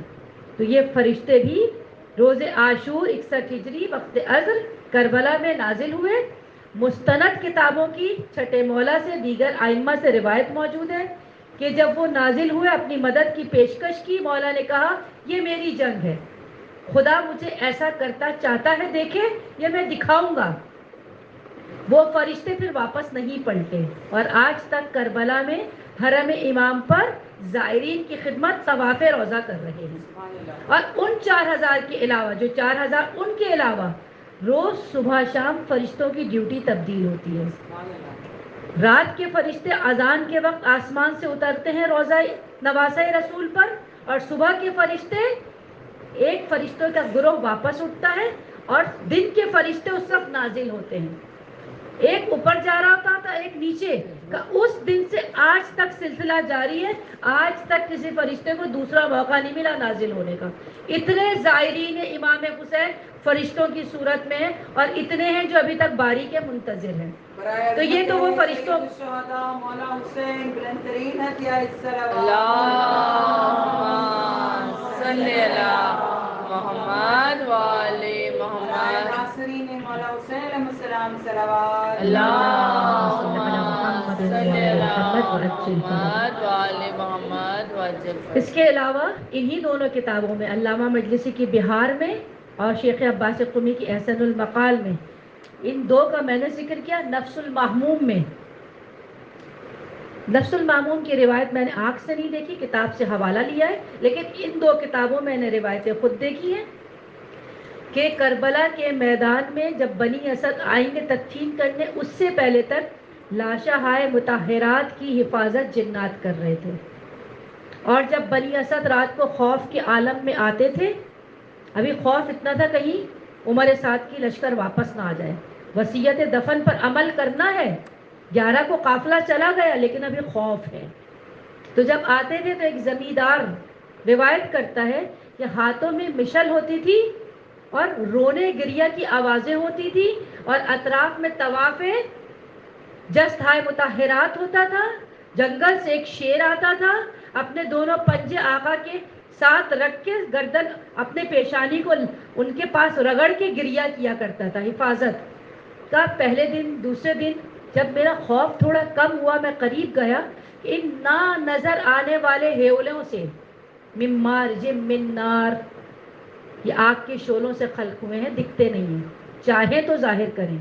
تو یہ فرشتے بھی روز عاشور 61 ہجری وقت عصر کربلا میں نازل ہوئے۔ مستند کتابوں کی چھٹے مولا سے، دیگر ائمہ سے روایت موجود ہے کہ جب وہ نازل ہوئے اپنی مدد کی پیشکش کی، مولا نے کہا یہ میری جنگ ہے، خدا مجھے ایسا کرتا چاہتا ہے دیکھے یہ میں دکھاؤں گا۔ وہ فرشتے پھر واپس نہیں پلٹے اور آج تک کربلا میں حرم امام پر زائرین کی خدمت طواف روضہ کر رہے ہیں۔ اور ان 4000 کے علاوہ، جو 4000 ان کے علاوہ روز صبح شام فرشتوں کی ڈیوٹی تبدیل ہوتی ہے۔ رات کے فرشتے اذان کے وقت آسمان سے اترتے ہیں روضہ نواسہ رسول پر، اور صبح کے فرشتے، ایک فرشتوں کا گروہ واپس اٹھتا ہے اور دن کے فرشتے اس وقت نازل ہوتے ہیں، ایک اوپر جا رہا ہوتا تھا ایک نیچے کا، اس دن سے آج تک سلسلہ جاری ہے، آج تک کسی فرشتے کو دوسرا موقع نہیں ملا نازل ہونے کا۔ اتنے زائرین امام حسین فرشتوں کی صورت میں ہیں، اور اتنے ہیں جو ابھی تک باری کے منتظر ہیں۔ تو یہ تو وہ فرشتوں، مولا حسین بلند ترین ہدیہ الصلوات، اللہم صلی علی محمد وآل محمد، ناصرین مولا حسین علیہ السلام صلوات، اللہم صلی علی محمد وآل محمد وعجل۔ اس کے علاوہ انہی دونوں کتابوں میں، علامہ مجلسی کی بہار میں اور شیخ عباس قمی کی احسن المقال میں، ان دو کا میں نے ذکر کیا۔ نفس المحموم میں، نفس المحموم کی روایت میں نے آنکھ سے نہیں دیکھی، کتاب سے حوالہ لیا ہے، لیکن ان دو کتابوں میں نے روایتیں خود دیکھی ہیں کہ کربلا کے میدان میں جب بنی اسد آئیں گے تدفین کرنے، اس سے پہلے تک لاشہائے مطہرات کی حفاظت جنات کر رہے تھے، اور جب بنی اسد رات کو خوف کے عالم میں آتے تھے، ابھی خوف اتنا تھا کہیں عمر سعد کی لشکر واپس نہ آ جائے، وصیت دفن پر عمل کرنا ہے، 11 کو قافلہ چلا گیا لیکن ابھی خوف ہے، تو جب آتے تھے تو ایک زمیندار روایت کرتا ہے کہ ہاتھوں میں مشل ہوتی تھی اور رونے گریہ کی آوازیں ہوتی تھی، اور اطراف میں طواف جست ہائے مطہرات ہوتا تھا، جنگل سے ایک شیر آتا تھا، اپنے دونوں پنجے آقا کے ساتھ رکھ کے گردن اپنے پیشانی کو ان کے پاس رگڑ کے گریہ کیا کرتا تھا حفاظت کا۔ پہلے دن دوسرے دن جب میرا خوف تھوڑا کم ہوا، میں قریب گیا، ان نا نظر آنے والے ہیولوں سے، من مارج من نار، یہ آگ کے شعلوں سے خلق ہوئے ہیں، دکھتے نہیں ہیں، چاہے تو ظاہر کریں،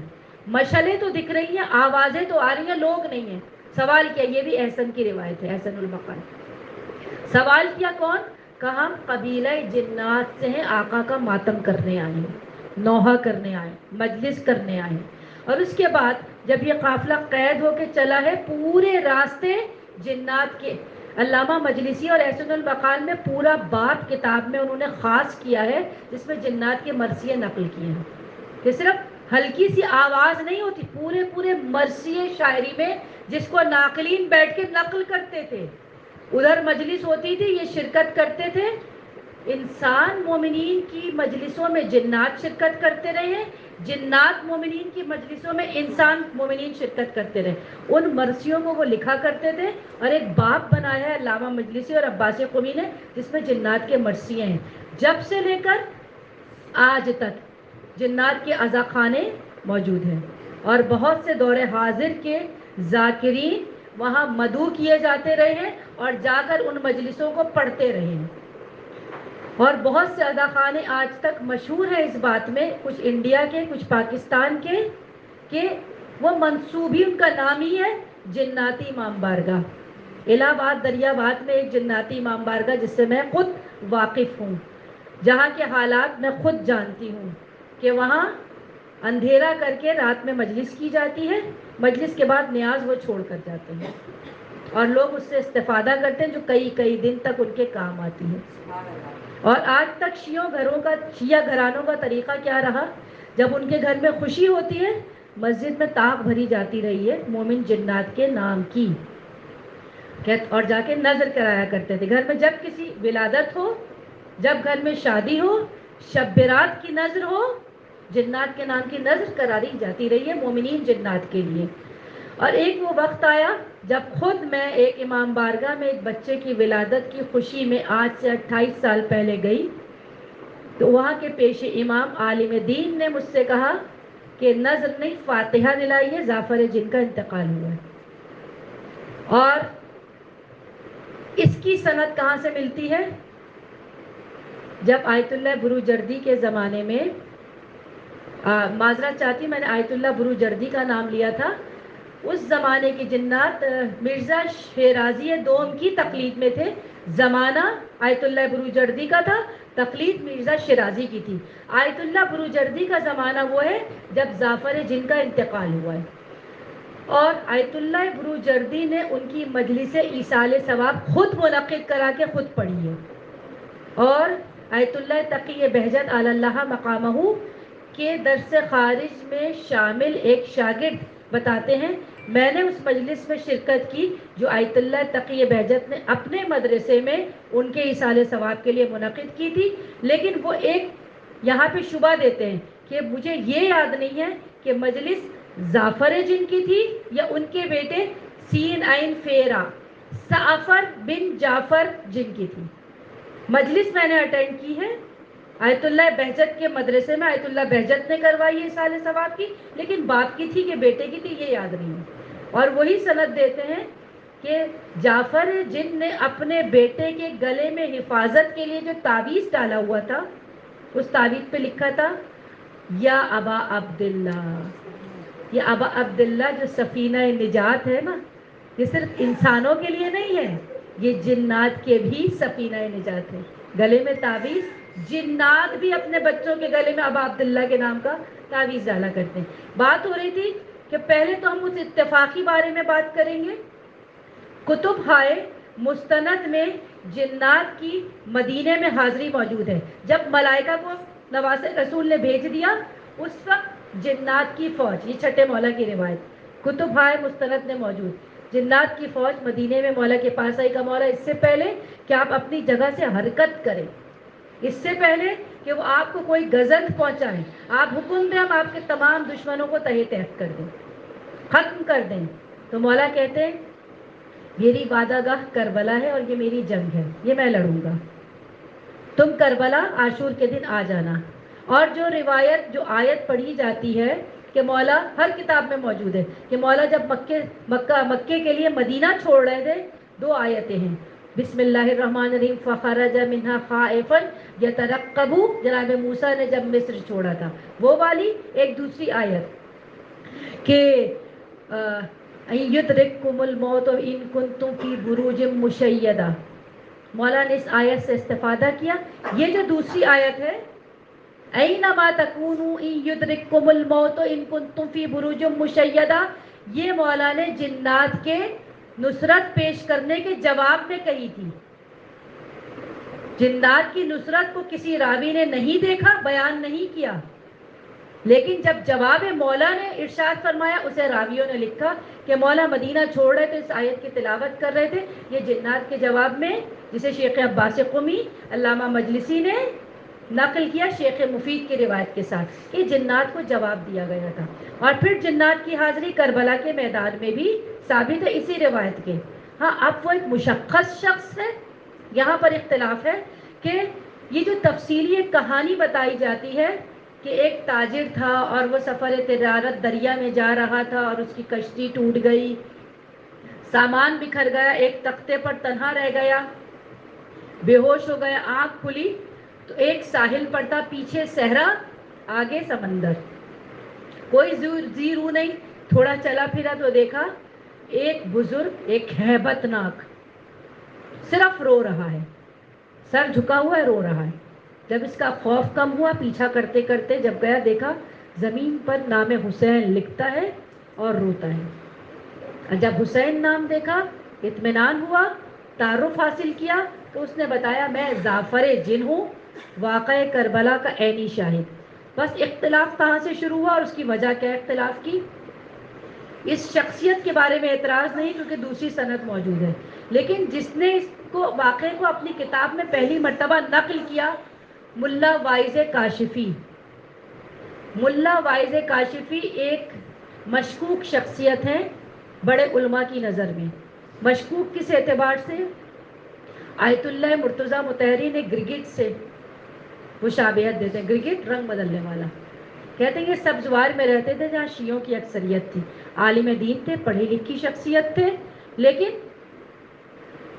مشعلیں تو دکھ رہی ہیں، آوازیں تو آ رہی ہیں، لوگ نہیں ہیں۔ سوال کیا، یہ بھی احسن کی روایت ہے، احسن المقال۔ سوال کیا کون؟ کہا ہم قبیلہ جنات سے ہیں، آقا کا ماتم کرنے آئے ہیں، نوحہ کرنے آئے، مجلس کرنے آئے، اور اس کے بعد جب یہ قافلہ قید ہو کے چلا ہے، پورے راستے جنات کے، علامہ مجلسی اور احسن المقال میں پورا باب کتاب میں انہوں نے خاص کیا ہے، جس میں جنات کے مرثیے نقل کیے ہیں، کہ صرف ہلکی سی آواز نہیں ہوتی، پورے مرثیے شاعری میں، جس کو ناقلین بیٹھ کے نقل کرتے تھے، ادھر مجلس ہوتی تھی، یہ شرکت کرتے تھے۔ انسان مومنین کی مجلسوں میں جنات شرکت کرتے رہے، جنات مومنین کی مجلسوں میں انسان مومنین شرکت کرتے رہے، ان مرثیوں کو وہ لکھا کرتے تھے، اور ایک باب بنایا ہے علامہ مجلسی اور عباس قمی نے، جس میں جنات کے مرثیے ہیں، جب سے لے کر آج تک جنات کے عزا خانے موجود ہیں، اور بہت سے دور حاضر کے ذاکرین وہاں مدعو کیے جاتے رہے ہیں، اور جا کر ان مجلسوں کو پڑھتے رہے ہیں، اور بہت سے عزا خانے آج تک مشہور ہیں اس بات میں، کچھ انڈیا کے، کچھ پاکستان کے، کہ وہ منسوب ہی ان کا نام ہی ہے جناتی امام بارگاہ۔ الہ آباد دریاباد میں ایک جناتی امام بارگاہ جس سے میں خود واقف ہوں، جہاں کے حالات میں خود جانتی ہوں، کہ وہاں اندھیرا کر کے رات میں مجلس کی جاتی ہے، مجلس کے بعد نیاز وہ چھوڑ کر جاتے ہیں، اور لوگ اس سے استفادہ کرتے ہیں، جو کئی دن تک ان کے کام آتی ہے۔ اور آج تک شیعہ گھرانوں کا طریقہ کیا رہا، جب ان کے گھر میں خوشی ہوتی ہے، مسجد میں طاق بھری جاتی رہی ہے مومن جنات کے نام کی، اور جا کے نظر کرایا کرتے تھے گھر میں، جب کسی ولادت ہو، جب گھر میں شادی ہو، شب برات کی نظر ہو، جنات کے نام کی نظر کرا دی جاتی رہی ہے مومنین جنات کے لیے۔ اور ایک وہ وقت آیا جب خود میں ایک امام بارگاہ میں ایک بچے کی ولادت کی خوشی میں آج سے 28 سال پہلے گئی، تو وہاں کے پیش امام عالم دین نے مجھ سے کہا کہ نظر نہیں، فاتحہ دلائیے، جعفر جن کا انتقال ہوا ہے۔ اور اس کی سند کہاں سے ملتی ہے؟ جب آیت اللہ بروجردی کے زمانے میں، معذرت چاہتی، میں نے آیت اللہ بروجردی کا نام لیا تھا، اس زمانے کی جنات مرزا شیرازی دوم کی تقلید میں تھے، زمانہ آیت اللہ بروجردی کا تھا، تقلید مرزا شیرازی کی تھی۔ آیت اللہ بروجردی کا زمانہ وہ ہے جب جعفر جن کا انتقال ہوا ہے، اور آیت اللہ بروجردی نے ان کی مجلس ایصال ثواب خود منعقد کرا کے خود پڑھی ہے. اور آیت اللہ تقی بہجت علی اللہ مقامہ کے درس خارج میں شامل ایک شاگرد بتاتے ہیں میں نے اس مجلس میں شرکت کی جو آیت اللہ تقی بہجت نے اپنے مدرسے میں ان کے ایصال ثواب کے لیے منعقد کی تھی. لیکن وہ ایک یہاں پہ شبہ دیتے ہیں کہ مجھے یہ یاد نہیں ہے کہ مجلس جعفر جن کی تھی یا ان کے بیٹے سین عین فیرا سعفر بن جعفر جن کی تھی. مجلس میں نے اٹینڈ کی ہے آیت اللہ بہجت کے مدرسے میں. آیت اللہ بہجت نے کروائی ہے ایصال ثواب کی, لیکن باپ کی تھی کہ بیٹے کی تھی یہ یاد نہیں ہے. اور وہی سند دیتے ہیں کہ جعفر جن نے اپنے بیٹے کے گلے میں حفاظت کے لیے جو تعویذ ڈالا ہوا تھا اس تعویذ پہ لکھا تھا یا ابا عبداللہ. یہ ابا عبداللہ جو سفینہ نجات ہے نا, یہ صرف انسانوں کے لیے نہیں ہے, یہ جنات کے بھی سفینہ نجات ہے. گلے میں تعویذ, جنات بھی اپنے بچوں کے گلے میں ابا عبداللہ کے نام کا تعویذ ڈالا کرتے ہیں. بات ہو رہی تھی کہ پہلے تو ہم اس اتفاقی بارے میں بات کریں گے. کتب ہائے مستند میں جنات کی مدینے میں حاضری موجود ہے. جب ملائکہ کو نواز رسول نے بھیج دیا اس وقت جنات کی فوج, یہ چھٹے مولا کی روایت, کتب ہائے مستند میں موجود, جنات کی فوج مدینے میں مولا کے پاس آئی. کا مولا اس سے پہلے کہ آپ اپنی جگہ سے حرکت کریں, اس سے پہلے کہ وہ آپ کو کوئی گزند پہنچائیں, آپ حکم دیں ہم آپ کے تمام دشمنوں کو تہہ تحت کر دیں, ختم کر دیں. تو مولا کہتے ہیں میری وعدہ گاہ کربلا ہے اور یہ میری جنگ ہے, یہ میں لڑوں گا, تم کربلا عاشور کے دن آ جانا. اور جو روایت جو آیت پڑھی جاتی ہے کہ مولا ہر کتاب میں موجود ہے کہ مولا جب مکے کے لیے مدینہ چھوڑ رہے تھے, دو آیتیں ہیں بسم اللہ الرحمن الرحیم فخرج منہا خائفا یترقب, جناب موسیٰ نے جب مصر چھوڑا تھا وہ والی. ایک دوسری آیت کہ یدرککم الموت ان کنتم فی بروج مشیدہ, مولا نے اس آیت سے استفادہ کیا. یہ جو دوسری آیت ہے اینما تکونوا ان یدرککم الموت ان کنتم فی بروج مشیدہ, یہ مولا نے جنات کے نصرت پیش کرنے کے جواب میں کہی تھی. جنات کی نصرت کو کسی راوی نے نہیں دیکھا, بیان نہیں کیا, لیکن جب جواب مولا نے ارشاد فرمایا اسے راویوں نے لکھا کہ مولا مدینہ چھوڑ رہے تھے, اس آیت کی تلاوت کر رہے تھے. یہ جنات کے جواب میں جسے شیخ عباس قمی علامہ مجلسی نے نقل کیا شیخ مفید کی روایت کے ساتھ, یہ جنات کو جواب دیا گیا تھا. اور پھر جنات کی حاضری کربلا کے میدان میں بھی ثابت ہے اسی روایت کے. ہاں اب وہ ایک مشخص شخص ہے, یہاں پر اختلاف ہے کہ یہ جو تفصیلی ایک کہانی بتائی جاتی ہے کہ ایک تاجر تھا اور وہ سفر تجارت دریا میں جا رہا تھا اور اس کی کشتی ٹوٹ گئی, سامان بکھر گیا, ایک تختے پر تنہا رہ گیا, بے ہوش ہو گیا, آنکھ کھلی تو ایک ساحل پر تھا, پیچھے صحرا آگے سمندر, کوئی زی رو نہیں. تھوڑا چلا پھرا تو دیکھا ایک بزرگ ایک ہیبت ناک صرف رو رہا ہے, سر جھکا ہوا ہے رو رہا ہے. جب اس کا خوف کم ہوا پیچھا کرتے کرتے جب گیا دیکھا زمین پر نام حسین لکھتا ہے اور روتا ہے. اور جب حسین نام دیکھا اطمینان ہوا, تعارف حاصل کیا تو اس نے بتایا میں جعفر جن ہوں, واقعہ کربلا کا عینی شاہد. بس اختلاف کہاں سے شروع ہوا اور اس کی وجہ کیا اختلاف کی, اس شخصیت کے بارے میں اعتراض نہیں کیونکہ دوسری سند موجود ہے. لیکن جس نے اس کو واقعے کو اپنی کتاب میں پہلی مرتبہ نقل کیا ملا وائز کاشفی. ملا وائز کاشفی ایک مشکوک شخصیت ہیں بڑے علماء کی نظر میں. مشکوک کس اعتبار سے, آیت اللہ مرتضیٰ مطہری نے گرگٹ سے وہ شابہت دیتے ہیں, گرگٹ رنگ بدلنے والا, کہتے ہیں یہ سبزوار میں رہتے تھے جہاں شیعوں کی اکثریت تھی, عالم دین تھے, پڑھی لکھی شخصیت تھے, لیکن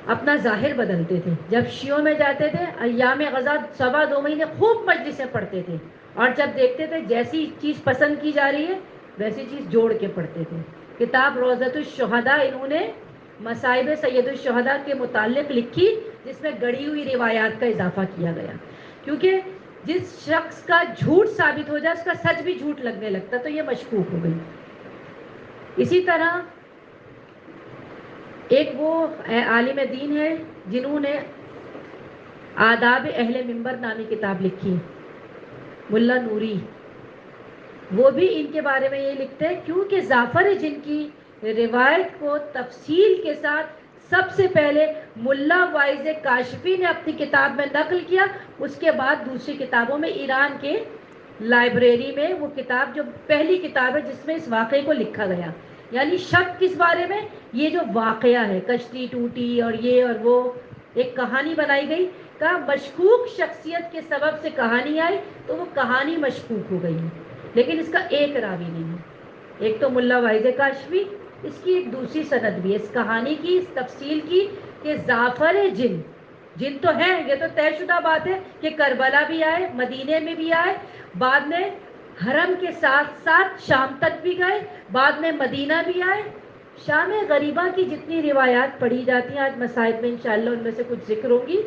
اپنا ظاہر بدلتے تھے. جب شیعوں میں جاتے تھے ایام غزا 2.25 مہینے خوب مجلسیں پڑھتے تھے, اور جب دیکھتے تھے جیسی چیز پسند کی جا رہی ہے ویسی چیز جوڑ کے پڑھتے تھے. کتاب روضۃ الشہداء انہوں نے مصائب سید الشہداء کے متعلق لکھی جس میں گڑی ہوئی روایات کا اضافہ کیا گیا, کیونکہ جس شخص کا جھوٹ ثابت ہو جائے اس کا سچ بھی جھوٹ لگنے لگتا, تو یہ مشکوک ہو گئی. اسی طرح ایک وہ عالم دین ہے جنہوں نے آداب اہل منبر نامی کتاب لکھی، ملا نوری، وہ بھی ان کے بارے میں یہ لکھتے ہیں کیونکہ جعفر جن کی روایت کو تفصیل کے ساتھ سب سے پہلے ملا وائز کاشفی نے اپنی کتاب میں نقل کیا، اس کے بعد دوسری کتابوں میں ایران کے لائبریری میں وہ کتاب جو پہلی کتاب ہے جس میں اس واقعے کو لکھا گیا. یعنی شک کس بارے میں؟ یہ جو واقعہ ہے کشتی ٹوٹی اور یہ اور وہ ایک کہانی بنائی گئی، کا مشکوک شخصیت کے سبب سے کہانی آئی تو وہ کہانی مشکوک ہو گئی ہے، لیکن اس کا ایک راوی نہیں ہے. ایک تو ملا وائز کاشفی، اس کی ایک دوسری سند بھی ہے اس کہانی کی، اس تفصیل کی کہ جعفر جن تو ہیں، یہ تو طے شدہ بات ہے کہ کربلا بھی آئے، مدینے میں بھی آئے، بعد میں حرم کے ساتھ ساتھ شام تک بھی گئے، بعد میں مدینہ بھی آئے. شام غریبہ کی جتنی روایات پڑھی جاتی ہیں، آج مصائب میں انشاءاللہ ان میں سے کچھ ذکر ہوگی،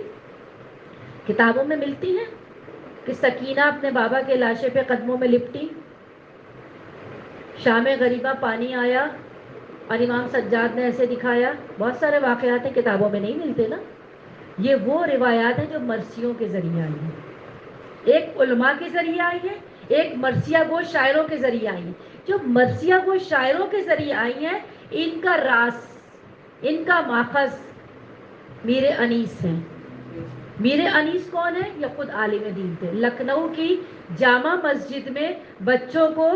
کتابوں میں ملتی ہیں کہ سکینہ اپنے بابا کے لاشے پہ قدموں میں لپٹی، شام غریبہ پانی آیا اور امام سجاد نے ایسے دکھایا. بہت سارے واقعات ہیں کتابوں میں نہیں ملتے نا. یہ وہ روایات ہیں جو مرثیوں کے ذریعے آئی ہیں، ایک علماء کے ذریعے آئی ہے، ایک مرثیہ گو شاعروں کے ذریعے آئی ہیں. جو مرثیہ گو شاعروں کے ذریعے آئی ہیں ان کا راس، ان کا ماخذ میر انیس ہیں. میر انیس کون ہے؟ یہ خود عالم دین تھے، لکھنؤ کی جامع مسجد میں بچوں کو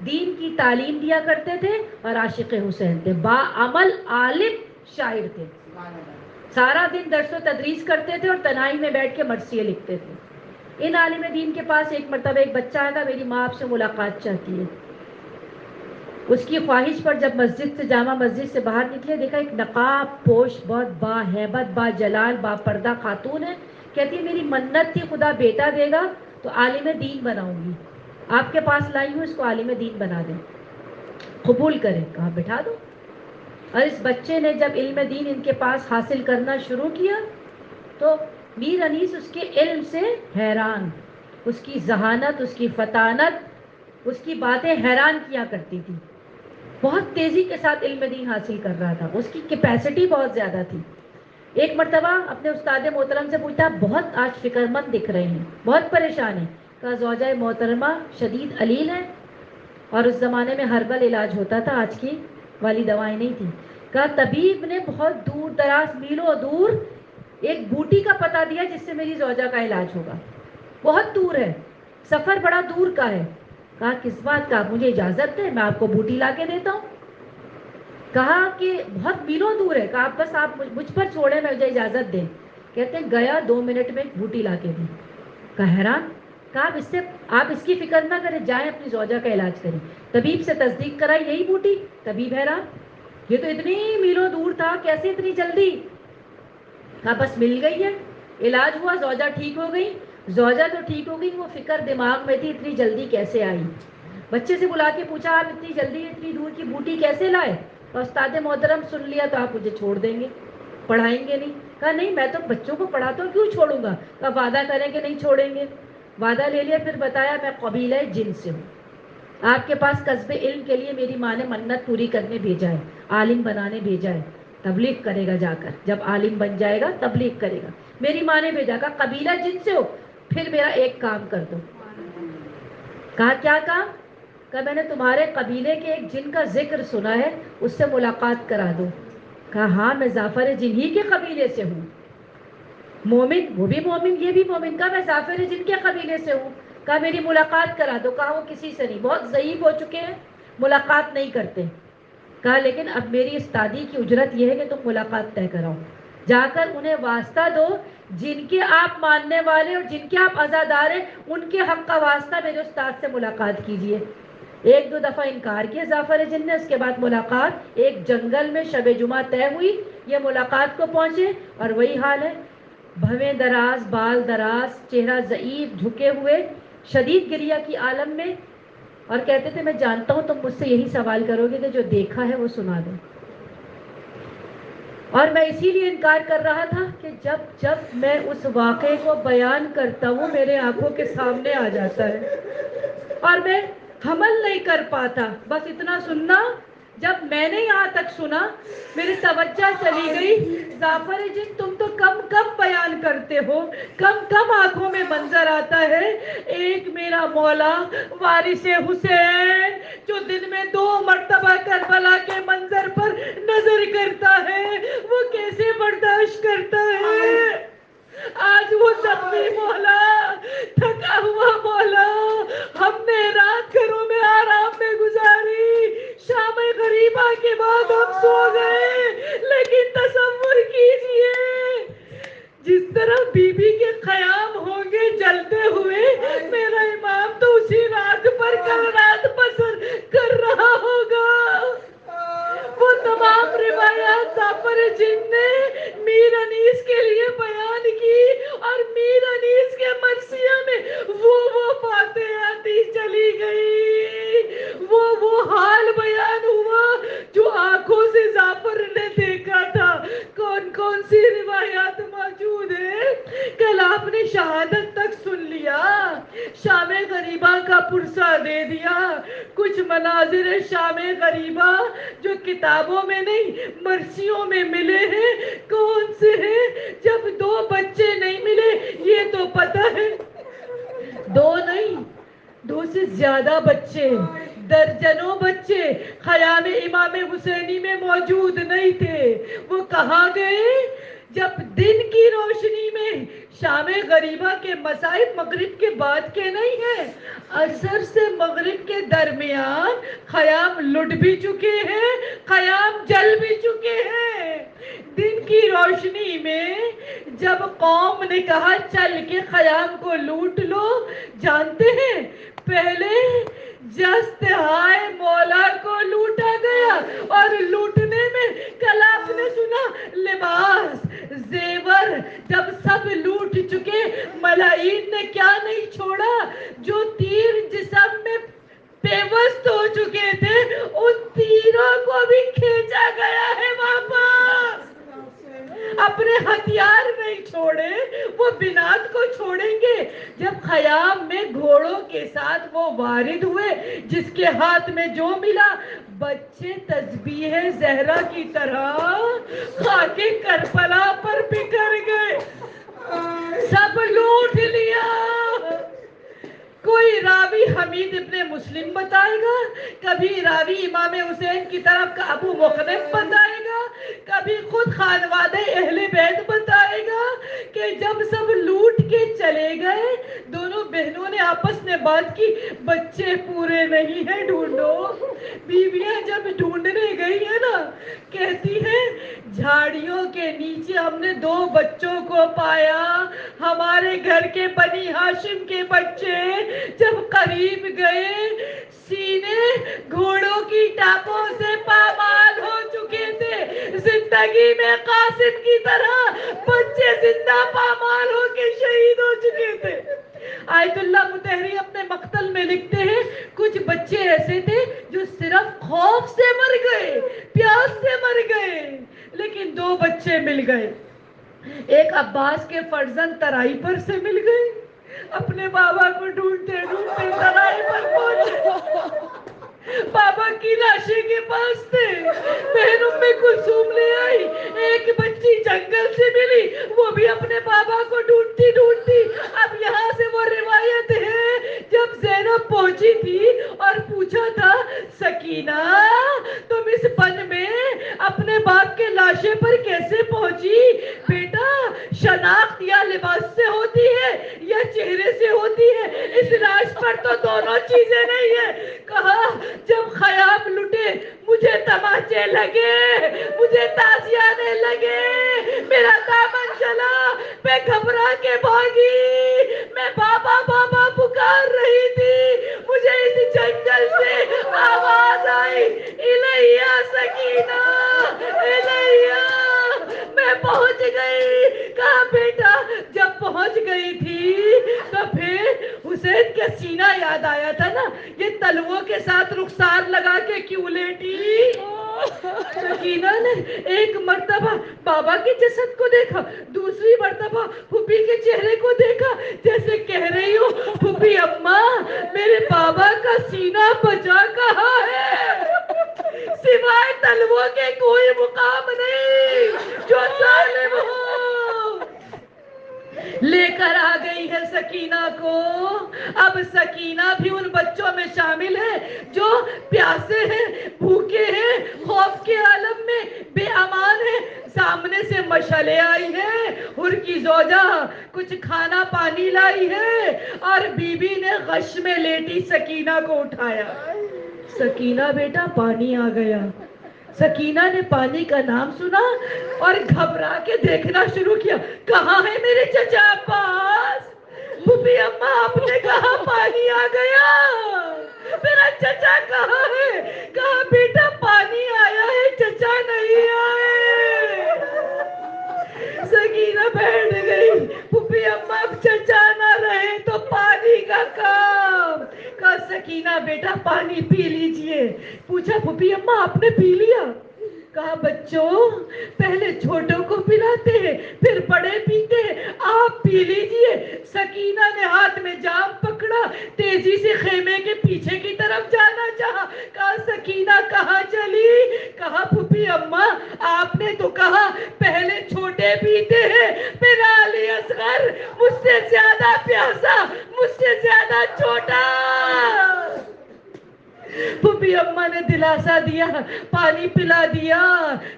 دین کی تعلیم دیا کرتے تھے اور عاشق حسین تھے، باعمل عالم شاعر تھے، سارا دن درس و تدریس کرتے تھے اور تنہائی میں بیٹھ کے مرثیے لکھتے تھے. ان عالم دین کے پاس ایک مرتبہ ایک بچہ آیا تھا، میری ماں آپ سے ملاقات چاہتی ہے. اس کی خواہش پر جب مسجد سے جامع مسجد سے باہر نکلے، دیکھا ایک نقاب پوش بہت با ہیبت با جلال با پردہ خاتون ہے. کہتی ہے میری منت تھی خدا بیٹا دے گا تو عالم دین بناؤں گی، آپ کے پاس لائی ہوں، اس کو عالم دین بنا دیں، قبول کریں. کہا بٹھا دو. اور اس بچے نے جب علم دین ان کے پاس حاصل کرنا شروع کیا تو میر انیس اس کے علم سے حیران، اس کی ذہانت، اس کی فطانت، اس کی باتیں حیران کیا کرتی تھی. بہت تیزی کے ساتھ علم دین حاصل کر رہا تھا، اس کی کیپیسٹی بہت زیادہ تھی. ایک مرتبہ اپنے استاد محترم سے پوچھا بہت آج فکر مند دکھ رہے ہیں، بہت پریشان ہیں. کہا زوجہ محترمہ شدید علیل ہے، اور اس زمانے میں ہربل علاج ہوتا تھا، آج کی والی دوائیں نہیں تھی. کہا طبیب نے بہت دور دراز میلوں دور ایک بوٹی کا پتہ دیا جس سے میری زوجہ کا علاج ہوگا، بہت دور ہے، سفر بڑا دور کا ہے. کہا کس بات کا؟ آپ مجھے اجازت دیں میں آپ کو بوٹی لا کے دیتا ہوں. کہا کہ بہت میلوں دور ہے. کہا بس آپ مجھ پر چھوڑیں، مجھے اجازت دیں. کہتے ہیں گیا 2 منٹ میں ایک بوٹی لا کے دی. کہا حیران. کہا آپ اس کی فکر نہ کریں، جائیں اپنی زوجہ کا علاج کریں. طبیب سے تصدیق کرائی، یہی بوٹی. طبیب حیران، یہ تو اتنی میلوں دور تھا، کیسے اتنی جلدی؟ کہا بس مل گئی ہے، علاج ہوا، زوجہ ٹھیک ہو گئی. زوجہ تو ٹھیک ہو گئی، وہ فکر دماغ میں تھی اتنی جلدی کیسے آئی. بچے سے بلا کے پوچھا آپ اتنی جلدی اتنی دور کی بوٹی کیسے لائے؟ اور استاد محترم سن لیا تو آپ مجھے چھوڑ دیں گے، پڑھائیں گے نہیں. کہا نہیں میں تو بچوں کو پڑھاتا ہوں، کیوں چھوڑوں گا. کہا وعدہ کریں کہ نہیں چھوڑیں گے. وعدہ لے لیا. پھر بتایا میں قبیلہ جن سے ہوں، آپ کے پاس قصب علم کے لیے میری ماں نے منت پوری کرنے بھیجا ہے، عالم بنانے بھیجا ہے، تبلیغ کرے گا جا کر، جب عالم بن جائے گا تبلیغ کرے گا. میری ماں نے بھیجا. کہا قبیلہ جن سے ہو، پھر میرا ایک کام کر دو. کہا کیا کام؟ کہا میں نے تمہارے قبیلے کے ایک جن کا ذکر سنا ہے، اس سے ملاقات کرا دو. کہا ہاں میں جعفر جن ہی کے قبیلے سے ہوں. مومن، وہ بھی مومن یہ بھی مومن. کہا میں جعفر جن کے قبیلے سے ہوں. کہا میری ملاقات کرا دو. کہا وہ کسی سے نہیں، بہت ضعیف ہو چکے ہیں، ملاقات نہیں کرتے. کہا لیکن اب میری استادی کی اجرت یہ ہے کہ تم ملاقات طے کراؤ، جا کر انہیں واسطہ دو، جن کے آپ ماننے والے اور جن کے آپ عزادار ہیں ان کے حق کا واسطہ میرے استاد سے ملاقات کیجئے. 1-2 دفعہ انکار کیا جعفر جن نے. اس کے بعد ملاقات ایک جنگل میں شب جمعہ طے ہوئی. یہ ملاقات کو پہنچے اور وہی حال ہے، بھویں دراز، بال دراز، چہرہ ضعیف، جھکے ہوئے، شدید گریہ کی عالم میں. اور کہتے تھے میں جانتا ہوں تم مجھ سے یہی سوال کرو گے کہ جو دیکھا ہے وہ سنا دو. اور میں اسی لیے انکار کر رہا تھا کہ جب میں اس واقعے کو بیان کرتا ہوں میرے آنکھوں کے سامنے آ جاتا ہے اور میں حمل نہیں کر پاتا. بس اتنا سننا جب میں نے یہاں تک سنا میری توجہ چلی گئی. جعفر جن تم تو کم بیان کرتے ہو, کم آنکھوں میں منظر آتا ہے. ایک میرا مولا وارث حسین جو دن میں 2 مرتبہ کربلا کے منظر پر نظر کرتا ہے, وہ کیسے برداشت کرتا ہے؟ آج وہ زخمی مولا, تھکا ہوا مولا, ہم نے رات گھروں میں آرام میں گزاری, شام غریبہ کے بعد ہم سو گئے. لیکن تصور کیجئے جس طرح بی بی کے خیام ہوں گے جلتے ہوئے, میرا امام تو اسی رات پر کل رات بسر کر رہا ہوگا. وہ تمام روایات جعفر جن نے میر انیس کے لیے بیان کی, اور میر انیس کے مرثیہ میں وہ باتیں آتی چلی گئی, وہ حال بیان ہوا جو آنکھوں سے جعفر نے دیکھا تھا. کون سی روایات موجود ہیں؟ کل آپ نے شہادت تک سن لیا, شام غریبہ کا پرسہ دے دیا. کچھ مناظر شام غریبہ جو کتابوں میں نہیں مرثیوں میں ملے ہیں, کون سے ہیں؟ جب 2 بچے نہیں ملے یہ تو پتہ ہے, 2 نہیں 2 سے زیادہ بچے, درجنوں بچے خیام امام حسینی میں موجود نہیں تھے. وہ کہاں گئے؟ جب دن کی روشنی میں شام غریبہ کے مصائب مغرب کے بعد کے نہیں ہیں, عصر سے مغرب کے درمیان خیام لٹ بھی چکے ہیں, خیام جل بھی چکے ہیں. دن کی روشنی میں جب قوم نے کہا چل کے خیام کو لوٹ لو, جانتے ہیں پہلے جستہائے مولا کو لوٹا گیا, اور لوٹنے میں کل آپ نے سنا لباس زیور جب سب لوٹ چکے, ملائین نے کیا نہیں چھوڑا, جو تیر جسم میں پیوست ہو چکے تھے ان تیروں کو بھی کھینچا گیا ہے واپس. اپنے ہتھیار نہیں چھوڑے, وہ بنات کو چھوڑیں گے. جب خیام میں گھوڑوں کے ساتھ وہ وارد ہوئے, جس کے ہاتھ میں جو ملا, بچے تسبیح زہرا کی طرح خاک کربلا پر بکھر گئے, سب لوٹ لیا. کوئی راوی حمید ابن مسلم بتائے گا, کبھی راوی امام حسین کی طرف کا ابو مخنف بتائے گا, کبھی خود خانوادہ اہل بیت بتائے گا کہ جب سب لوٹ کے چلے گئے, دونوں بہنوں نے آپس میں بات کی, بچے پورے نہیں ہیں ڈھونڈو. بیویاں جب ڈھونڈنے گئی ہیں نا, کہتی ہیں جھاڑیوں کے نیچے ہم نے 2 بچوں کو پایا, ہمارے گھر کے بنی ہاشم کے بچے. جب قریب گئے, سینے گھوڑوں کی ٹاپوں سے پامال ہو چکے تھے, زندگی میں قاسم کی طرح بچے زندہ پامال ہو کے شہید ہو چکے تھے. آیت اللہ مطہری اپنے مقتل میں لکھتے ہیں کچھ بچے ایسے تھے جو صرف خوف سے مر گئے, پیاس سے مر گئے, لیکن 2 بچے مل گئے. ایک عباس کے فرزند ترائی پر سے مل گئے, اپنے بابا کو ڈھونڈتے ڈھونڈتے ترائی پر پہنچے, بابا کی لاشیں کے پاس تھے. بہن ام کلثوم لے آئی, ایک بچی جنگل سے ملی, وہ بھی اپنے بابا کو ڈھونڈتی ڈھونڈتی. اب یہاں سے وہ روایت ہے جب زینب پہنچی تھی اور پوچھا تھا سکینہ تم اس بن میں اپنے باپ کے لاشے پر کیسے پہنچی؟ بیٹا شناخت یا لباس سے ہوتی ہے یا چہرے سے ہوتی ہے, اس لاش پر تو دونوں چیزیں نہیں ہے. کہا جب خیام لٹے مجھے تماچے لگے, مجھے تازیانے لگے, میرا دامن چلا, میں گھبرا کے بھاگی, میں بابا بابا پکار رہی تھی, مجھے اس جنگل سے آواز آئی الیہ سکینہ الیہ, میں پہنچ گئی. کہا بیٹا جب پہنچ گئی تھی تو پھر حسین کا سینہ یاد آیا تھا نا, یہ تلووں کے ساتھ رخسار لگا کے کیوں لیٹی؟ سکینہ نے ایک مرتبہ بابا کے جسد کو دیکھا, دوسری مرتبہ پھوپھی کے چہرے کو دیکھا, جیسے کہہ رہی ہو پھوپھی اماں میرے بابا کا سینہ بچا کہاں ہے, سوا لے کر آ گئی ہے سکینہ کو. اب سکینہ بھی ان بچوں میں شامل ہے جو پیاسے ہیں, بھوکے ہیں, خوف کے عالم میں بے امان ہیں. سامنے سے مشعلیں آئی ہیں, حر کی زوجہ کچھ کھانا پانی لائی ہے, اور بی بی نے غش میں لیٹی سکینہ کو اٹھایا. سکینہ بیٹا پانی آ گیا. سکینہ نے پانی کا نام سنا اور گھبرا کے دیکھنا شروع کیا. کہاں ہے میرے چچا عباس؟ پھوپھی اماں آپ نے کہا پانی آ گیا, میرا چچا کہاں ہے؟ کہا بیٹا پانی آیا ہے, چچا نہیں آئے. سکینہ بیٹھ گئی. پھوپھی اماں اب چچا نہ رہے تو پانی کا کام. کہا سکینہ بیٹا پانی پی لیجئے. پوچھا پھوپھی اماں آپ نے پی لیا؟ کہا بچوں پہلے چھوٹوں کو پلاتے ہیں پھر بڑے پیتے ہیں, آپ پی لیجئے. سکینہ نے ہاتھ میں جام پکڑا, تیزی سے خیمے کے پیچھے کی طرف جانا چاہا. کہا سکینہ کہاں چلی؟ کہا پھوپھی اماں آپ نے تو کہا پہلے چھوٹے پیتے ہیں پھر علی اصغر, مجھ سے زیادہ پیاسا, مجھ سے زیادہ چھوٹا. پھوپھی اماں نے دلاسا دیا, پانی پلا دیا,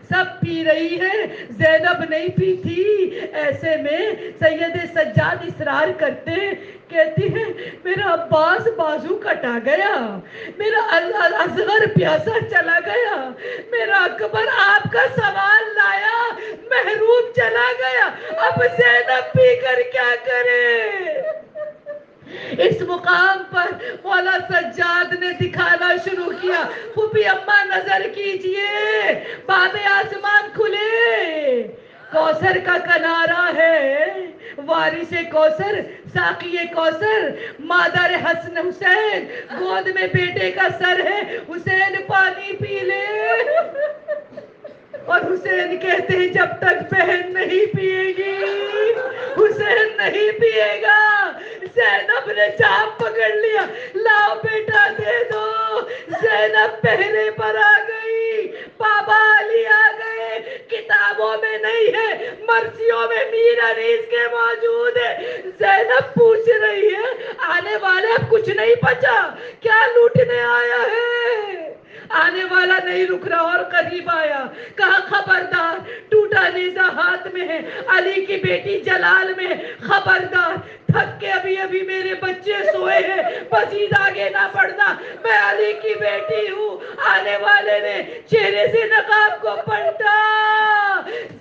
سب پی رہی ہے, زینب نہیں پی تھی. ایسے میں سید سجاد اصرار کرتے, کہتی ہے میرا عباس بازو کٹا گیا, میرا اصغر پیاسا چلا گیا, میرا اکبر آپ کا سوال لایا محروم چلا گیا, اب زینب پی کر کیا کرے. اس مقام پر مولا سجاد نے دکھانا شروع کیا. پھوپھی اماں نظر کیجئے, باب آسمان کھلے, کوثر کا کنارہ ہے, وارث کوثر, ساقی کوثر, مادر حسن حسین, گود میں بیٹے کا سر ہے, حسین پانی پی لے. اور حسین کہتے ہیں جب تک بہن نہیں پیے گی حسین نہیں پیے گا. زینب نے جام پکڑ لیا, لاؤ بیٹا دے دو. زینب پہرے پر آ گئی, بابا علی آ گئے. کتابوں میں نہیں ہے, مرثیوں میں میر انیس کے موجود ہے. زینب پوچھ رہی ہے آنے والے اب کچھ نہیں بچا, کیا لوٹنے آیا ہے؟ آنے والا نہیں رک رہا اور قریب آیا. کہا خبردار, ٹوٹا نیزہ ہاتھ میں ہے, علی کی بیٹی جلال میں, خبردار تھک کے ابھی ابھی میرے بچے سوئے ہیں, مزید آگے نہ بڑھنا, میں علی کی بیٹی ہوں. آنے والے نے چہرے سے نقاب کو پلٹا.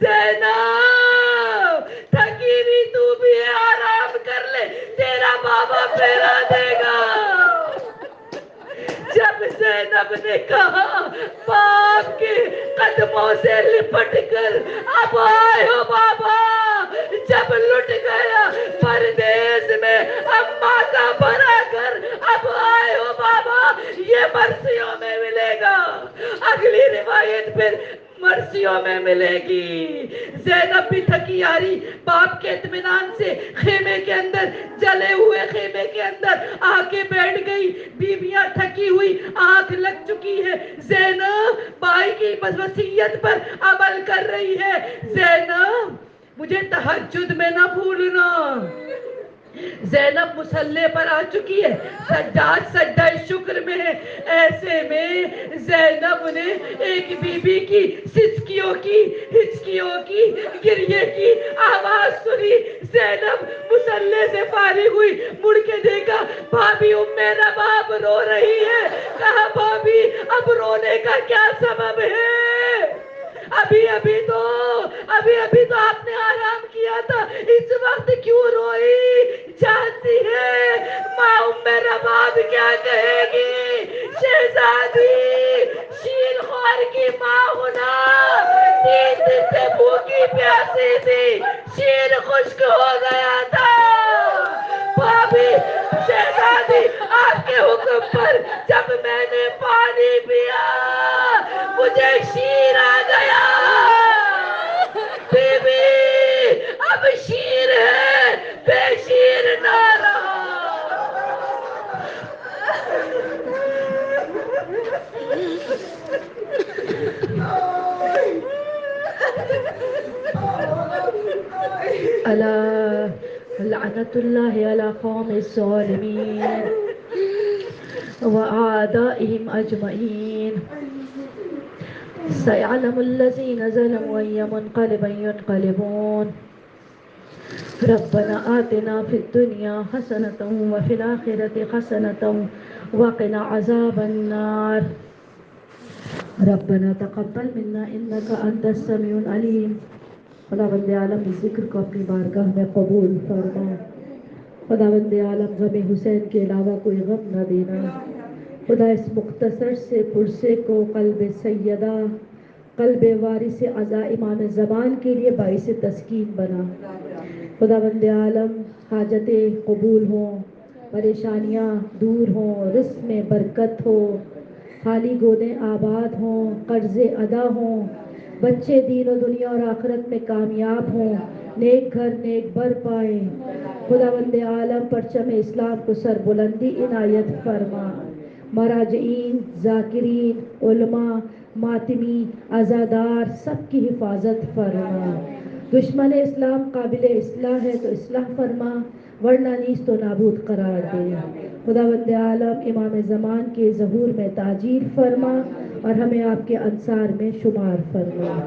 زینب تھکی بھی تو بھی آرام کر لے, تیرا بابا پھیرا دے گا. جب زینب نے کہا باپ کے قدموں سے لپٹ کر اب آئے ہو بابا, جب لٹ گیا پردیس میں اماں کا بھرا کر, اب آئے ہو بابا, یہ مرثیوں میں ملے گا. اگلی روایت پھر مرثیوں میں ملے گی. زینب بھی تھکی آ رہی, باپ کے اطمینان سے خیمے کے اندر, جلے ہوئے خیمے کے اندر آ کے بیٹھ گئی. بیویاں تھکی ہوئی آنکھ لگ چکی ہے. زینب بھائی کی وصیت پر عمل کر رہی ہے. زینب مجھے تہجد میں نہ بھولنا. زینب مصلے پر آ چکی ہے, سجاد سجدہ شکر میں ہے. ایسے میں زینب نے ایک بی بی کی سسکیوں کی, ہچکیوں کی, گریے کی آواز سنی. زینب مصلے سے فارغ ہوئی, مڑ کے دیکھا بھابھی ام رباب رو رہی ہے. کہا بھابھی اب رونے کا کیا سبب ہے؟ ابھی ابھی تو آپ نے آرام کیا تھا, اس وقت کیوں روئی؟ جانتی ہے ماں ام رباب کیا کہے گی؟ شہزادی شیر خوار کی ماں ہونا, 3 دن سے بھوکی پیاسی تھی, شیر خشک ہو گیا تھا. بھابھی شہزادی آپ کے حکم پر جب میں نے پانی پیا مجھے شیر آ گیا. بی بی اب شیر ہے, بے شیر نہ رہا. لعنة الله على قوم الظالمين وأعدائهم أجمعين سيعلم الذين ظلموا أي منقلب ينقلبون ربنا آتنا في الدنيا حسنة وفي الآخرة حسنة وقنا عذاب النار ربنا تقبل منا إنك أنت السميع العليم خداوند عالم اس ذکر کو اپنی بارگاہ میں قبول فرما. خداوند عالم غم حسین کے علاوہ کوئی غم نہ دینا. خدا اس مختصر سے پرسے کو قلب سیدہ قلب وارث عزا امام زمان کے لیے باعث تسکین بنا. خداوند عالم حاجتیں قبول ہوں، پریشانیاں دور ہوں، رزق میں برکت ہو، خالی گودیں آباد ہوں، قرضے ادا ہوں، بچے دین و دنیا اور آخرت میں کامیاب ہوں، نیک گھر نیک بر پائیں. خداوند عالم پرچم اسلام کو سربلندی عنایت فرما. مراجعین، ذاکرین، علماء، ماتمی، عزادار سب کی حفاظت فرما. دشمن اسلام قابل اصلاح ہے تو اصلاح فرما، ورنہ نیست و نابود قرار دے. خداوند عالم امام زمان کے ظہور میں تاجیل فرما اور ہمیں آپ کے انصار میں شمار فرما.